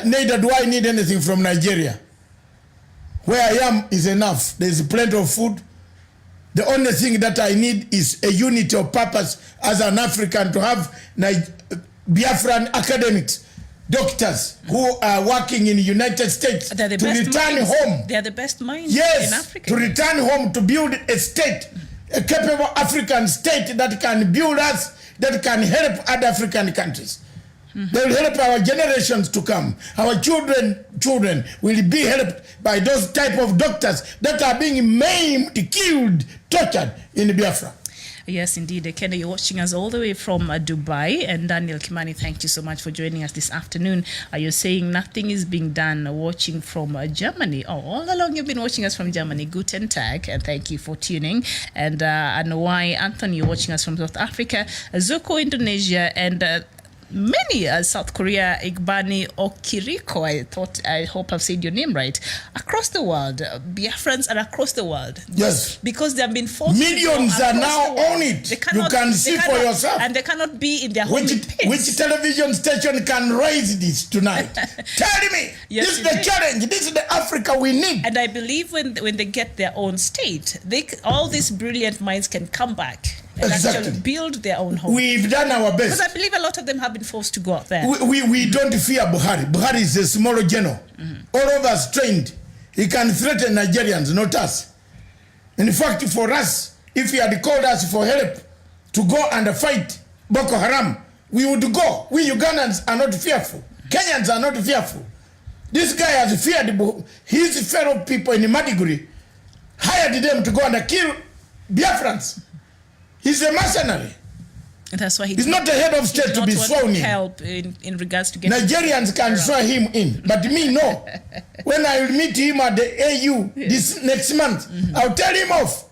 Neither do I need anything from Nigeria. Where I am is enough. There's plenty of food. The only thing that I need is a unity of purpose as an African to have Biafran academics, doctors who are working in the United States to return home. They are the best minds in Africa. To return home to build a state, a capable African state that can build us, that can help other African countries. They will help our generations to come. Our children will be helped by those type of doctors that are being maimed, killed, tortured in Biafra. Yes, indeed. Ken, you're watching us all the way from Dubai. And Daniel Kimani, thank you so much for joining us this afternoon. You're saying nothing is being done watching from Germany. Oh, all along you've been watching us from Germany. Guten Tag, and thank you for tuning. And why Anthony, you're watching us from South Africa. Zuko, Indonesia, and many South Korea, Igbani Okiriko, I hope I've said your name right, across the world. Biafrans are across the world. Yes. Because they have been forced. Millions are now on it. You can see for yourself. And they cannot be in their home pits. Which television station can raise this tonight? Tell me. Yes, this is the challenge. This is the Africa we need. And I believe when they get their own state, all these brilliant minds can come back and actually build their own home. We've done our best. Because I believe a lot of them have been forced to go out there. We don't fear Buhari. Buhari is a small general. All of us trained. He can threaten Nigerians, not us. In fact, for us, if he had called us for help to go and fight Boko Haram, we would go. We Ugandans are not fearful. Kenyans are not fearful. This guy has feared his fellow people in Madiguri, hired them to go and kill Biafrans. He's a mercenary. And that's why he's not the head of state to be sworn in. Help in regards to getting Nigerians can swear him in, but me no. When I will meet him at the AU this next month, I'll tell him off.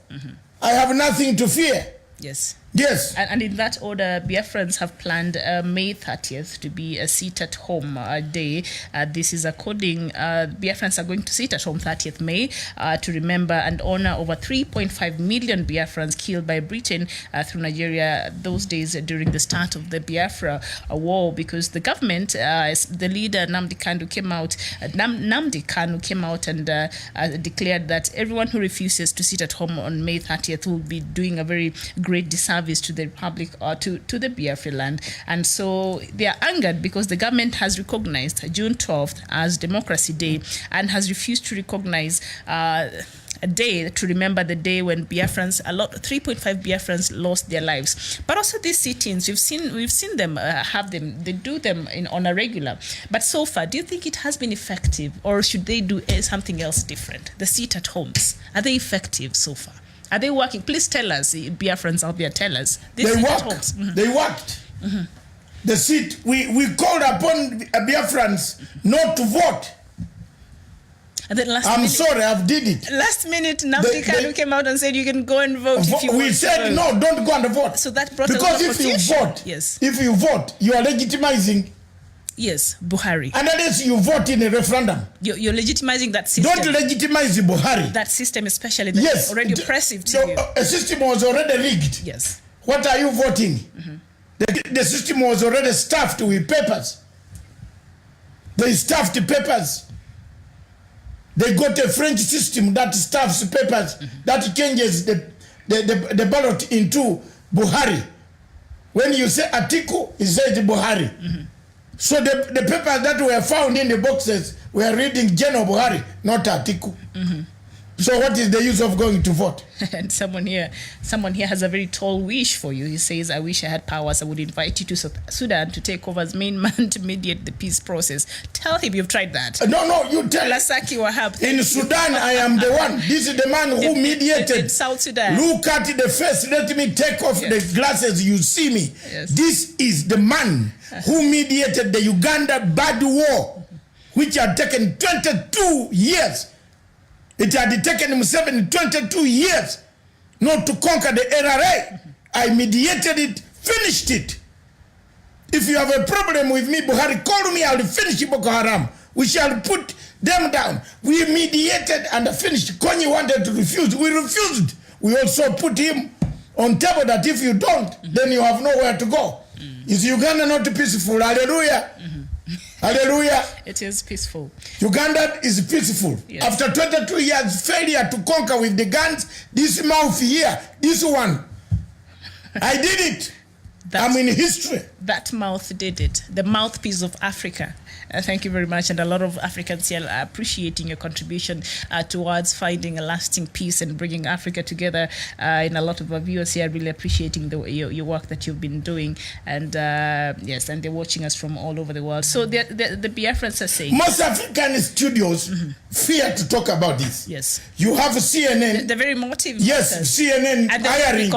I have nothing to fear. Yes. Yes. And in that order, Biafrans have planned May 30th to be a sit-at-home day. This is according, Biafrans are going to sit at home 30th May to remember and honor over 3.5 million Biafrans killed by Britain through Nigeria those days during the start of the Biafra war, because the government, the leader Nnamdi Kanu came out and declared that everyone who refuses to sit at home on May 30th will be doing a very great disservice to the Republic or to the Biafra land. And so they are angered because the government has recognized June 12th as Democracy Day and has refused to recognize a day to remember the day when 3.5 Biafrans lost their lives. But also these sit-ins, we've seen them they do them on a regular. But so far, do you think it has been effective, or should they do something else different? The sit-at-homes, are they effective so far? Are they working? Please tell us, Biafrans out there, tell us. They worked. They worked. The seat, we called upon Biafrans not to vote. And then I'm sorry, I've did it. Last minute, Nnamdi Kanu came out and said you can go and vote if you want. We said no, don't go and vote. So that brought because a lot of if you vote, you are legitimizing. Yes, Buhari. And unless you vote in a referendum, you're legitimizing that system. Don't legitimize Buhari. That system, especially that is already oppressive to you. A system was already rigged. Yes. What are you voting? The system was already stuffed with papers. They stuffed papers. They got a French system that stuffs papers, that changes the ballot into Buhari. When you say article, it says Buhari. So the papers that were found in the boxes were reading General Buhari, not article. So what is the use of going to vote? And someone here has a very tall wish for you. He says, I wish I had powers. I would invite you to Sudan to take over as main man to mediate the peace process. Tell him you've tried that. No, you tell Lasaki Wahab. In Sudan, I am the one. This is the man who mediated. In South Sudan. Look at the face. Let me take off the glasses. You see me. Yes. This is the man who mediated the Uganda bad war, which had taken 22 years. It had taken him 22 years not to conquer the LRA. I mediated it, finished it. If you have a problem with me, Buhari, call me, I'll finish Boko Haram. We shall put them down. We mediated and finished. Konyi wanted to refuse. We refused. We also put him on table that if you don't, then you have nowhere to go. Is Uganda not peaceful? Hallelujah. Hallelujah. It is peaceful. Uganda is peaceful. Yes. After 22 years failure to conquer with the guns, this mouth here, this one, I did it. I'm in history. That mouth did it. The mouthpiece of Africa. Thank you very much. And a lot of Africans here are appreciating your contribution towards finding a lasting peace and bringing Africa together. And a lot of our viewers here are really appreciating your work that you've been doing. And yes, and they're watching us from all over the world. So the Biafrans are saying... Most African studios fear to talk about this. Yes. You have CNN... The very motive. Yes, CNN hiring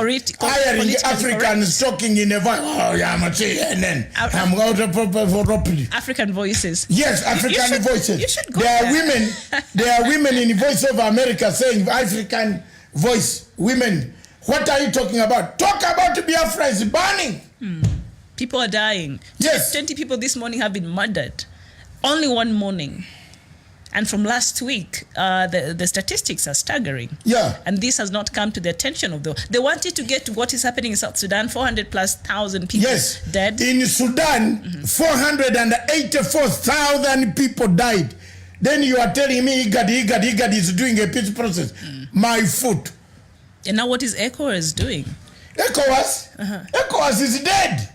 Africans talking in a voice. Oh, yeah, I'm a CNN. I'm out of African voices. Yes, African voices. You should go there are women in the Voice of America saying African voice women. What are you talking about? Talk about Biafra is burning. People are dying. Yes. 20 people this morning have been murdered. Only one morning. And from last week, the statistics are staggering. Yeah. And this has not come to the attention of they wanted to get to what is happening in South Sudan, 400,000+ people dead. In Sudan, 484,000 people died. Then you are telling me IGAD is doing a peace process. My foot. And now what is ECOWAS doing? ECOWAS is dead.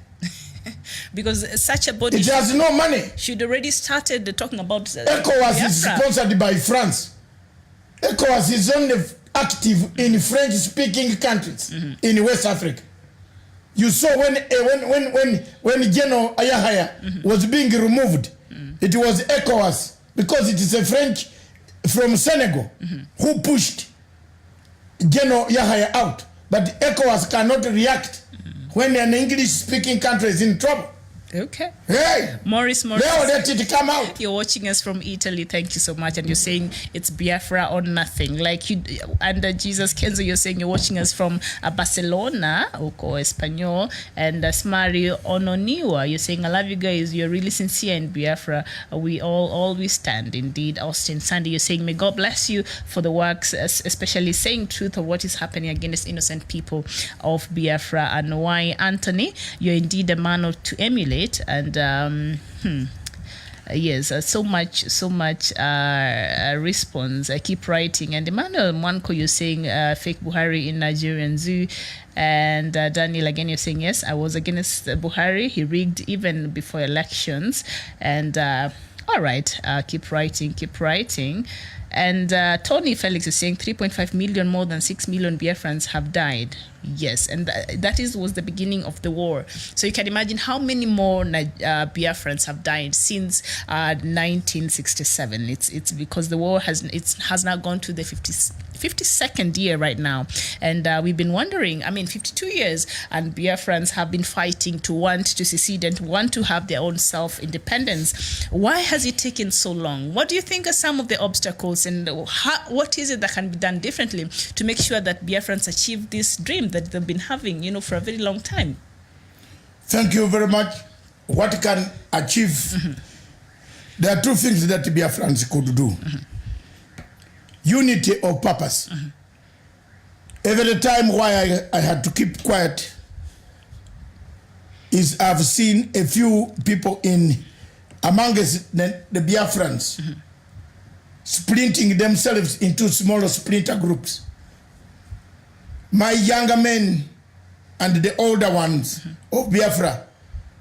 Because such a body... It has no money. Should already started talking about... ECOWAS is sponsored by France. ECOWAS is only active in French-speaking countries in West Africa. You saw when General Ayahaya was being removed, it was ECOWAS, because it is a French from Senegal who pushed General Yahya out. But ECOWAS cannot react when an English-speaking country is in trouble. Okay. Hey, Morris. They'll let it come out. You're watching us from Italy. Thank you so much. And you're saying it's Biafra or nothing. Like you, under Jesus Kenzo, you're saying you're watching us from Barcelona, Oko Espanol, and Smari Ononiwa. You're saying I love you guys. You're really sincere in Biafra. We all always stand. Indeed, Austin Sandy, you're saying may God bless you for the works, especially saying truth of what is happening against innocent people of Biafra. And why, Anthony, you're indeed a man to emulate. And yes, so much response. I keep writing. And Emmanuel Mwanko, you're saying fake Buhari in Nigerian zoo. And Daniel, again, you're saying yes, I was against Buhari. He rigged even before elections. And all right, keep writing. And Tony Felix is saying 3.5 million, more than 6 million Biafrans have died. Yes, and that was the beginning of the war. So you can imagine how many more Biafrans have died since 1967. It's because the war has now gone to the 52nd year right now. And we've been wondering, 52 years, and Biafrans have been fighting to want to secede and to want to have their own self-independence. Why has it taken so long? What do you think are some of the obstacles, and what is it that can be done differently to make sure that Biafrans achieve this dream that they've been having, for a very long time? Thank you very much. What can achieve? There are two things that Biafrans could do. Unity of purpose. Every time why I had to keep quiet is I've seen a few people amongst the Biafrans splitting themselves into smaller splinter groups. My younger men and the older ones of Biafra,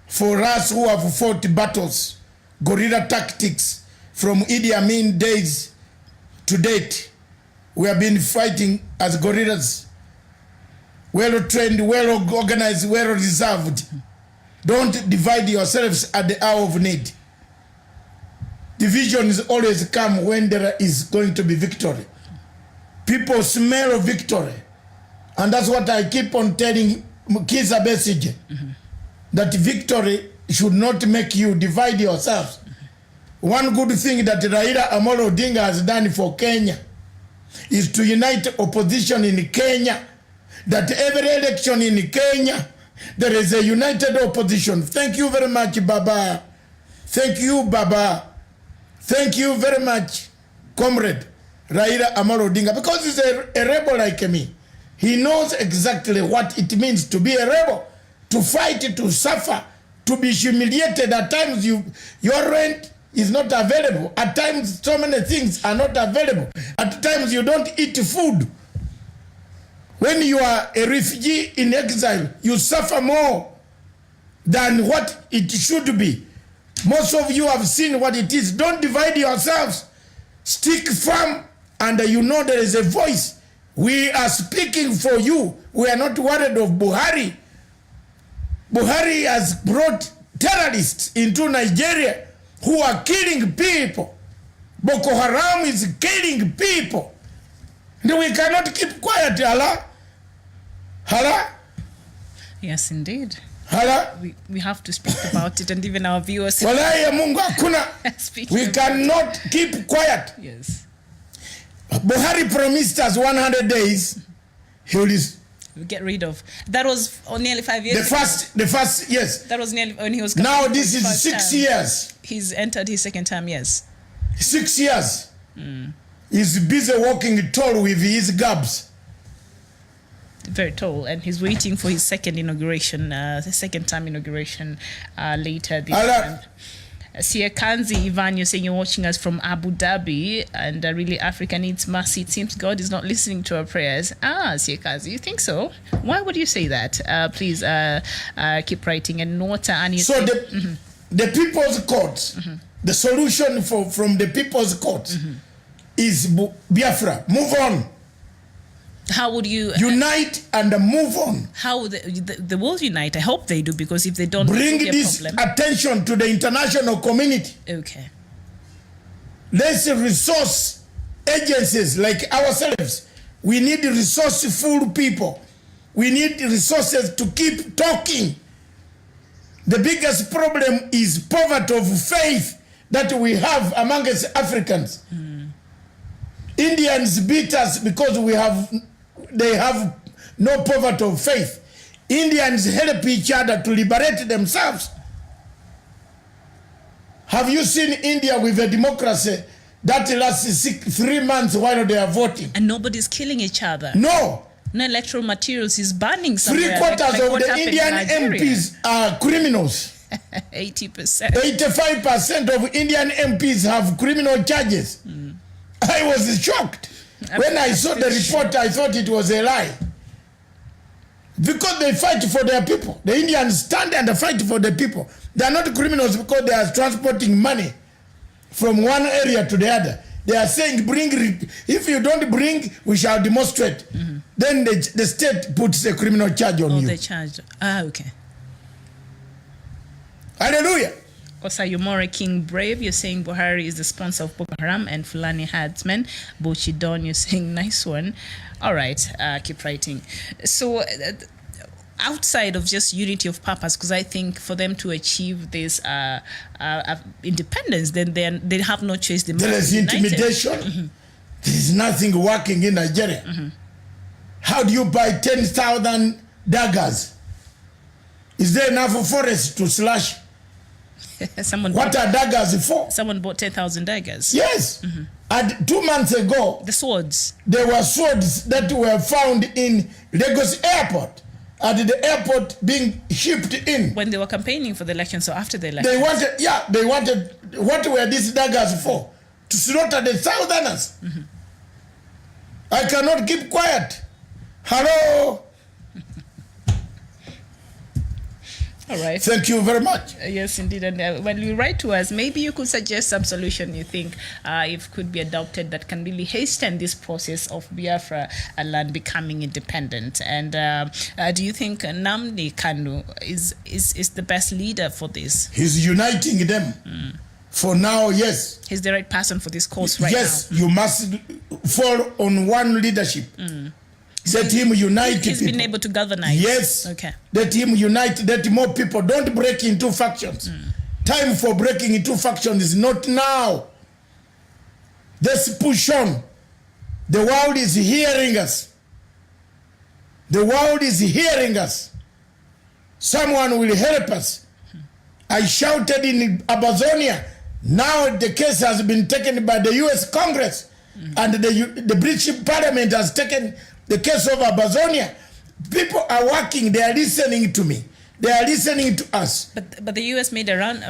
for us who have fought battles, guerrilla tactics from Idi Amin days to date, We have been fighting as guerrillas. Well trained, well organized, well reserved. Don't divide yourselves at the hour of need. Divisions always come when there is going to be victory. People smell victory. And that's what I keep on telling Kizza Besigye. That victory should not make you divide yourselves. One good thing that Raila Amolo Odinga has done for Kenya is to unite opposition in Kenya. That every election in Kenya, there is a united opposition. Thank you very much, Baba. Thank you, Baba. Thank you very much, comrade Raila Amolo Odinga, because he's a rebel like me. He knows exactly what it means to be a rebel, to fight, to suffer, to be humiliated. At times your rent is not available. At times so many things are not available. At times you don't eat food. When you are a refugee in exile, you suffer more than what it should be. Most of you have seen what it is. Don't divide yourselves. Stick firm, and you know there is a voice. We are speaking for you. We are not worried of Buhari. Buhari has brought terrorists into Nigeria who are killing people. Boko Haram is killing people. And we cannot keep quiet, Allah. Allah. Yes, indeed. Allah. We have to speak about it, and even our viewers. Wallahi ya Mungu hakuna. We cannot keep quiet. Yes. Buhari promised us 100 days. He will get rid of. That was nearly 5 years. The first, yes. That was nearly when he was. Now this is 6 years. He's entered his second term. Yes. 6 years. He's busy walking tall with his gabs. Very tall, and he's waiting for his second inauguration, second time inauguration later this month. Siakanzi Ivan, you're saying you're watching us from Abu Dhabi, and really Africa needs mercy. It seems God is not listening to our prayers. Siakanzi, you think so? Why would you say that? Please keep writing. And Nota, and so the People's Court, the solution from the People's Court is Biafra. Move on. How would you unite and move on? How the world unite? I hope they do, because if they don't, bring this attention to the international community. Okay. Let's resource agencies like ourselves. We need resourceful people. We need resources to keep talking. The biggest problem is poverty of faith that we have amongst Africans. Indians beat us because they have no poverty of faith. Indians help each other to liberate themselves. Have you seen India with a democracy that lasts 3 months while they are voting? And nobody's killing each other. No. No electoral materials is burning somewhere. 3/4 of the Indian MPs are criminals. 80%. 85% of Indian MPs have criminal charges. I was shocked. When I saw the report, I thought it was a lie. Because they fight for their people. The Indians stand and fight for the people. They are not criminals because they are transporting money from one area to the other. They are saying, if you don't bring, we shall demonstrate. Then the state puts a criminal charge on you. They charge. Okay. Hallelujah. Osayomore King Brave, you're saying Buhari is the sponsor of Boko Haram and Fulani herdsmen. Bochidon, you're saying nice one. All right, keep writing. So outside of just unity of purpose, because I think for them to achieve this independence, then they have no choice. There is intimidation. There is nothing working in Nigeria. How do you buy 10,000 daggers? Is there enough forest to slash? What are daggers for? Someone bought 10,000 daggers. Yes. And 2 months ago, the swords. There were swords that were found in Lagos airport. At the airport being shipped in. When they were campaigning for the election, so after the election. They wanted, what were these daggers for? To slaughter the Southerners. I cannot keep quiet. Hello? All right. Thank you very much. Yes, indeed. And when you write to us, maybe you could suggest some solution you think if could be adopted that can really hasten this process of Biafra land becoming independent. And do you think Nnamdi Kanu is the best leader for this? He's uniting them. For now, yes. He's the right person for this cause right now. Yes, you must fall on one leadership. Let him unite He's people. been able to galvanize. Yes. Okay. Let him unite, let more people. Don't break into factions. Time for breaking into factions is not now. Let's push on. The world is hearing us. The world is hearing us. Someone will help us. I shouted in Amazonia. Now the case has been taken by the US Congress, and the British Parliament has taken the case of Amazonia. People are working, they are listening to me. They are listening to us. But the US made around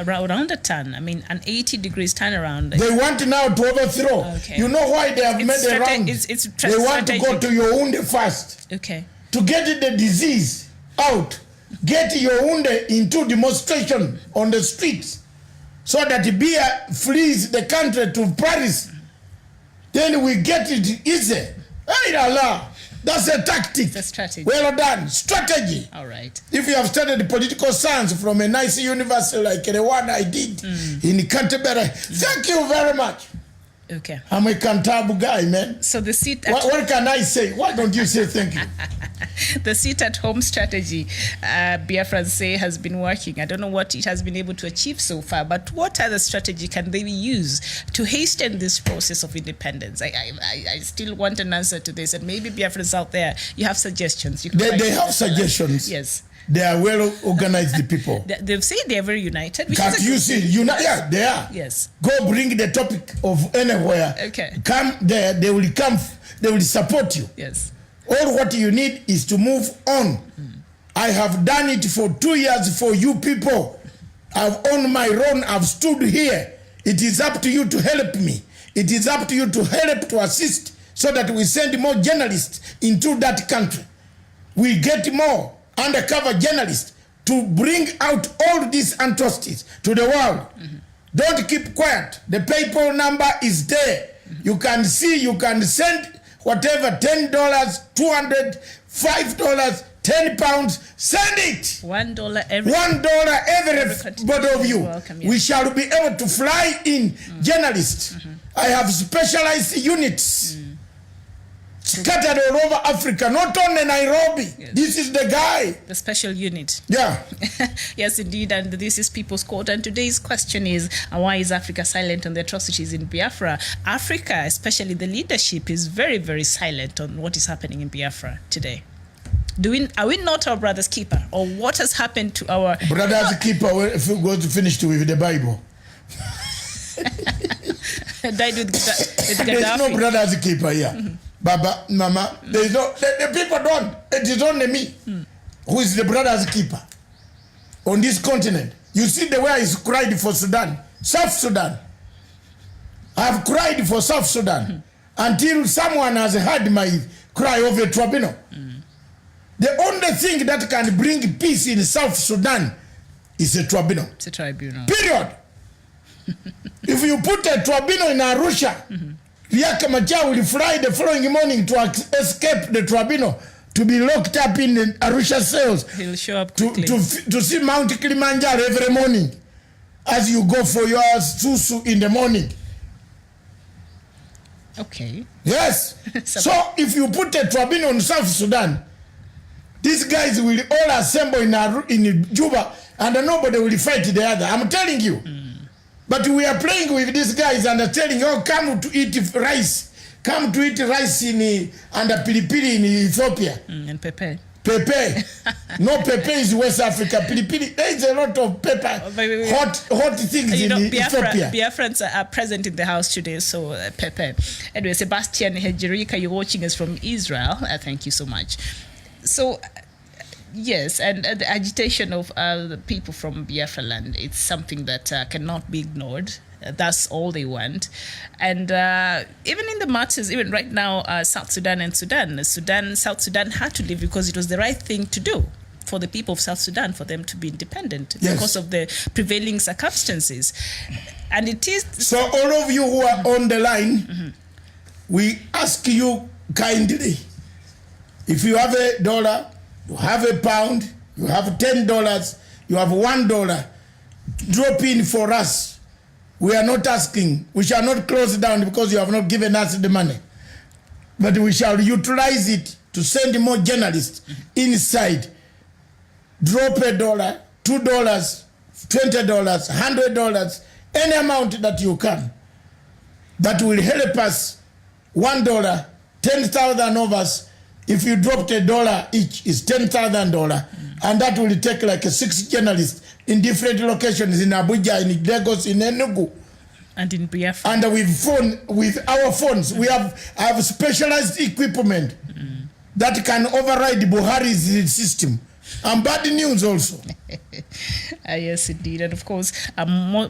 a turn. I mean, an 80 degrees turnaround. They want now to overthrow. Okay. You know why they have made a round? They want to go to Yaoundé first. Okay. To get the disease out. Get Yaoundé into demonstration on the streets, so that Biya flees the country to Paris. Then we get it easy. Hey Allah, that's a tactic. It's a strategy. Well done. Strategy. All right. If you have studied political science from a nice university like the one I did in Canterbury, thank you very much. Okay. I'm a Cantabu guy, man. So the seat. What can I say? Why don't you say thank you? The sit-at-home strategy, Biafrans say, has been working. I don't know what it has been able to achieve so far, but what other strategy can they use to hasten this process of independence? I still want an answer to this, and maybe Biafrans out there, you have suggestions. You can They have suggestions. Yes. They are well organized people. They've said they are very united. Can't you see? Yeah, they are. Yes. Go bring the topic of anywhere. Okay. Come there, they will come, they will support you. Yes. All what you need is to move on. I have done it for 2 years for you people. I've on my own, I've stood here. It is up to you to help me. It is up to you to help, to assist, so that we send more journalists into that country. We get more undercover journalists to bring out all these atrocities to the world. Don't keep quiet. The PayPal number is there. You can see, you can send whatever, $10, $200, $5, £10, send it. $1 every. $1 everybody of you. Welcome, yes. We shall be able to fly in journalists. I have specialized units scattered all over Africa, not only Nairobi. Yes. This is the guy. The special unit. Yeah. Yes, indeed, and this is People's Court. And today's question is, why is Africa silent on the atrocities in Biafra? Africa, especially the leadership, is very, very silent on what is happening in Biafra today. Are we not our brother's keeper? Or what has happened to our... Brother's keeper, if we go to finish with the Bible. Died with Gaddafi. There's no brother's keeper here. Baba, Mama, there's no, the people don't. It is only me who is the brother's keeper on this continent. You see the way I cried for Sudan, South Sudan. I've cried for South Sudan until someone has heard my cry of a tribunal. The only thing that can bring peace in South Sudan is a tribunal. It's a tribunal. Period. If you put a tribunal in Arusha, Riek Machar will fly the following morning to escape the tribunal, to be locked up in the Arusha cells. He'll show up quickly. To see Mount Kilimanjaro every morning as you go for your susu in the morning. Okay. Yes. So if you put a tribunal in South Sudan, these guys will all assemble in Juba, and nobody will fight the other. I'm telling you. But we are playing with these guys and are telling, oh, come to eat rice. Come to eat rice under pilipili in Ethiopia. And pepe. Pepe. No, pepe is West Africa. Pilipili, there is a lot of pepper, hot things in Ethiopia. Biafrans are present in the house today, so pepe. Anyway, Sebastian Hejerika, you're watching us from Israel. Thank you so much. So... Yes, and the agitation of the people from Biafra land, it's something that cannot be ignored. That's all they want. And even in the matters, even right now, South Sudan and South Sudan had to leave because it was the right thing to do. for the people of South Sudan for them to be independent Yes. because of the prevailing circumstances. And it is... So all of you who are on the line, we ask you kindly, if you have $1, you have £1, you have $10, you have $1, drop in for us. We are not asking. We shall not close down because you have not given us the money. But we shall utilize it to send more journalists inside. Drop $1, $2, $20, $100, any amount that you can. That will help us. $1, 10,000 of us. If you dropped $1 each, is $10,000, and that will take like 6 journalists in different locations in Abuja, in Lagos, in Enugu, and in Biafra. And with our phones, I have specialized equipment that can override Buhari's system. And bad news also. Yes, indeed. And of course, one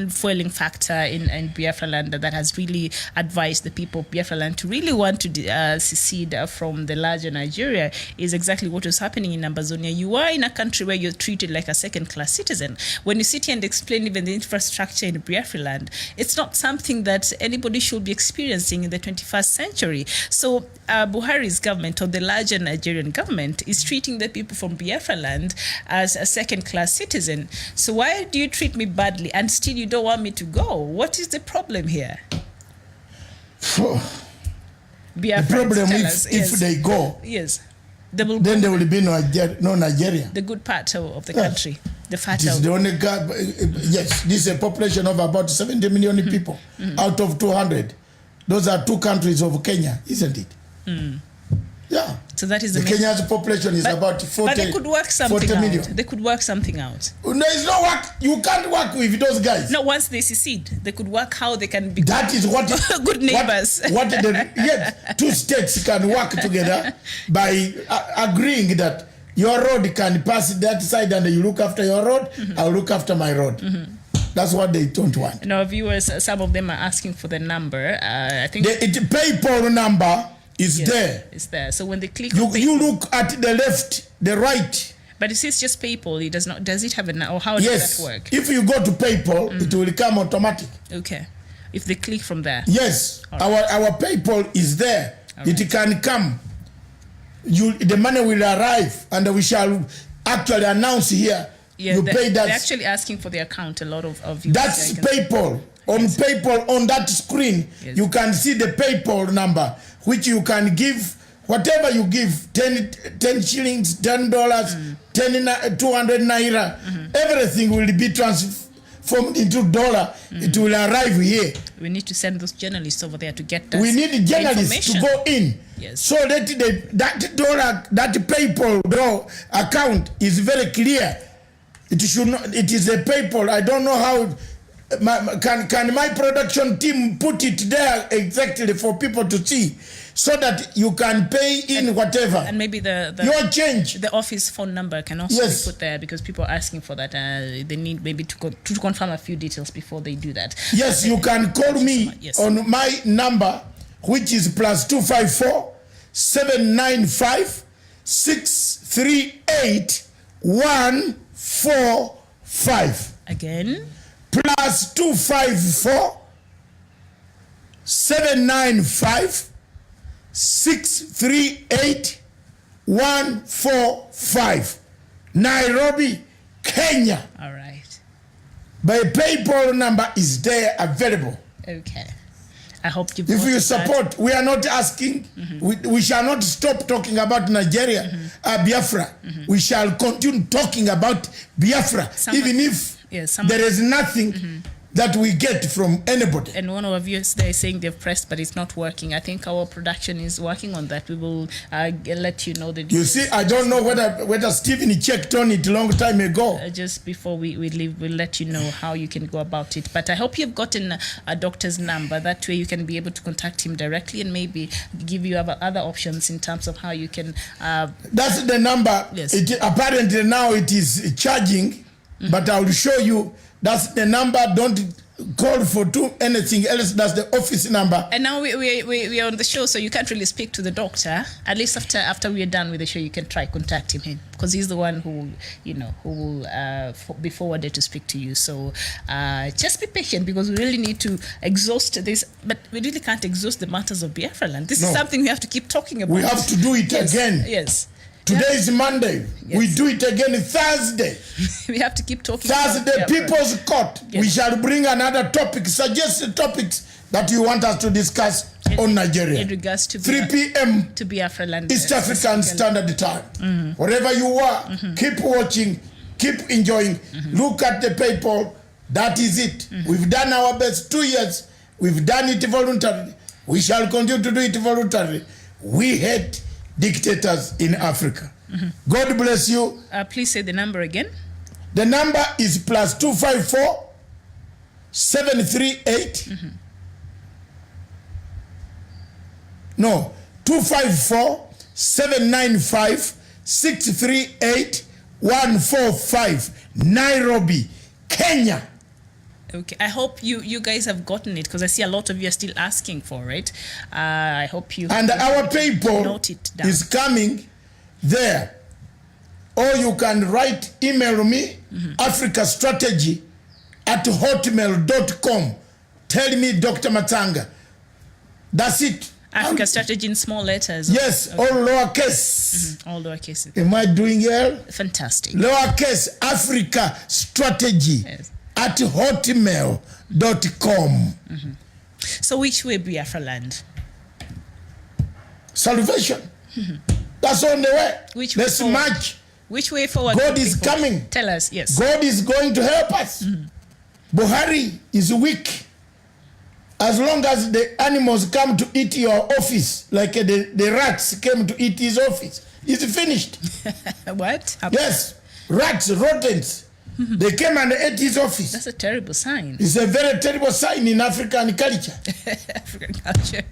fueling factor in Biafra land that has really advised the people of Biafra land to really want to secede from the larger Nigeria is exactly what was happening in Ambazonia. You are in a country where you're treated like a second-class citizen. When you sit here and explain even the infrastructure in Biafra land, it's not something that anybody should be experiencing in the 21st century. So Buhari's government, or the larger Nigerian government, is treating the people from Biafra land as a second-class citizen. So why do you treat me badly and still you don't want me to go? What is the problem here? The problem is if they go, yes, then there will be no Nigeria. The good part of the country, the fat. It is the only yes, this is a population of about 70 million people out of 200. Those are 2 countries of Kenya, isn't it? Yeah. So that is the Kenya's population is about 40 But they could work something out. million. They could work something out. There is no work. You can't work with those guys. No, once they secede, they could work how they can be that is what good neighbors. Yes, 2 states can work together by agreeing that your road can pass that side and you look after your road, I'll look after my road. That's what they don't want. Now, viewers, some of them are asking for the number. I think the PayPal number is there. It's there. So when they click, you look at the left, the right. But it says just PayPal. It does not. Does it have or how does that work? If you go to PayPal, it will come automatic. Okay. If they click from there. Yes. Our PayPal is there. It can come. The money will arrive, and we shall actually announce here. Yeah, they're actually asking for the account. A lot of you. That's PayPal. On PayPal, on that screen, you can see the PayPal number, which you can give whatever you give, 10 shillings, $10, 200 naira, everything will be transformed into dollar. It will arrive here. We need to send those journalists over there to get that. We need journalists to go in. Yes. So that that PayPal account is very clear. It should not. It is a PayPal. I don't know how. Can my production team put it there exactly for people to see, so that you can pay in whatever. And maybe your change. The office phone number can also be put there because people are asking for that. They need maybe to confirm a few details before they do that. Yes, you can call me on my number, which is +254 795 638 145. Again. +254 795 638 145. Nairobi, Kenya. All right. My PayPal number is there available. Okay. I hope you. If you support, we are not asking. We shall not stop talking about Nigeria, Biafra. We shall continue talking about Biafra, even if there is nothing that we get from anybody. And one of our viewers there is saying they've pressed, but it's not working. I think our production is working on that. We will let you know the details. You see, I don't know whether Stephen checked on it a long time ago. Just before we leave, we'll let you know how you can go about it. But I hope you've gotten a doctor's number. That way you can be able to contact him directly and maybe give you other options in terms of how you can... That's the number. Yes. Apparently now it is charging, but I will show you. That's the number. Don't call for anything else. That's the office number. And now we are on the show, so you can't really speak to the doctor. At least after we are done with the show, you can try contacting him, because he's the one who will be forwarded to speak to you. So just be patient, because we really need to exhaust this, but we really can't exhaust the matters of Biafraland. This is something we have to keep talking about. We have to do it again. Yes. Today is Monday. Yes. We do it again Thursday. We have to keep talking. Thursday, People's Court. Yes. We shall bring another topic, suggest topics that you want us to discuss on Nigeria. In regards to 3 p.m. to Biafraland, East African Standard Time. Wherever you are, keep watching, keep enjoying. Look at the PayPal. That is it. We've done our best 2 years. We've done it voluntarily. We shall continue to do it voluntarily. We hate dictators in Africa. God bless you. Please say the number again. The number is +254 738 no 254 795 638 145, Nairobi, Kenya. Okay, I hope you guys have gotten it, because I see a lot of you are still asking for it. I hope you. And our PayPal note it down. is coming there. Or you can email me, africastrategy@hotmail.com. Tell me, Dr. Matanga. That's it. Africa Strategy in small letters. Yes, okay. All lowercase. All lowercase. Am I doing well? Fantastic. Lowercase Africa Strategy. Yes. @hotmail.com. So which way Biafraland? Salvation. That's on the way. Which way Let's forward? march. Which way forward? God is coming. Tell us, yes. God is going to help us. Buhari is weak. As long as the animals come to eat your office, like the rats came to eat his office, it's finished. What? Yes, rats, rodents. They came and ate his office. That's a terrible sign. It's a very terrible sign in African culture. African culture.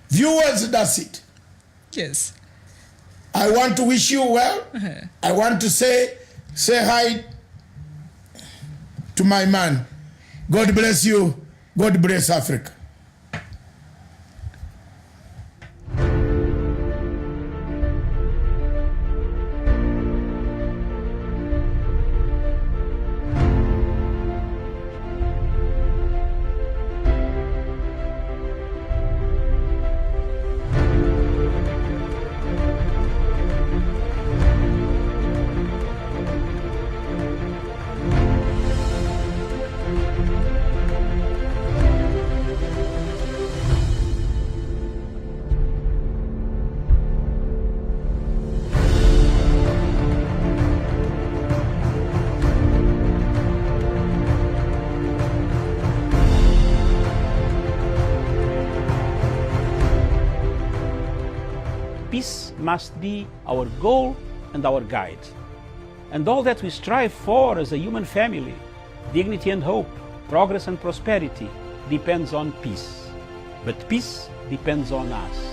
Viewers, that's it. Yes. I want to wish you well. I want to say hi to my man. God bless you. God bless Africa. Peace must be our goal and our guide. And all that we strive for as a human family, dignity and hope, progress and prosperity, depends on peace. But peace depends on us.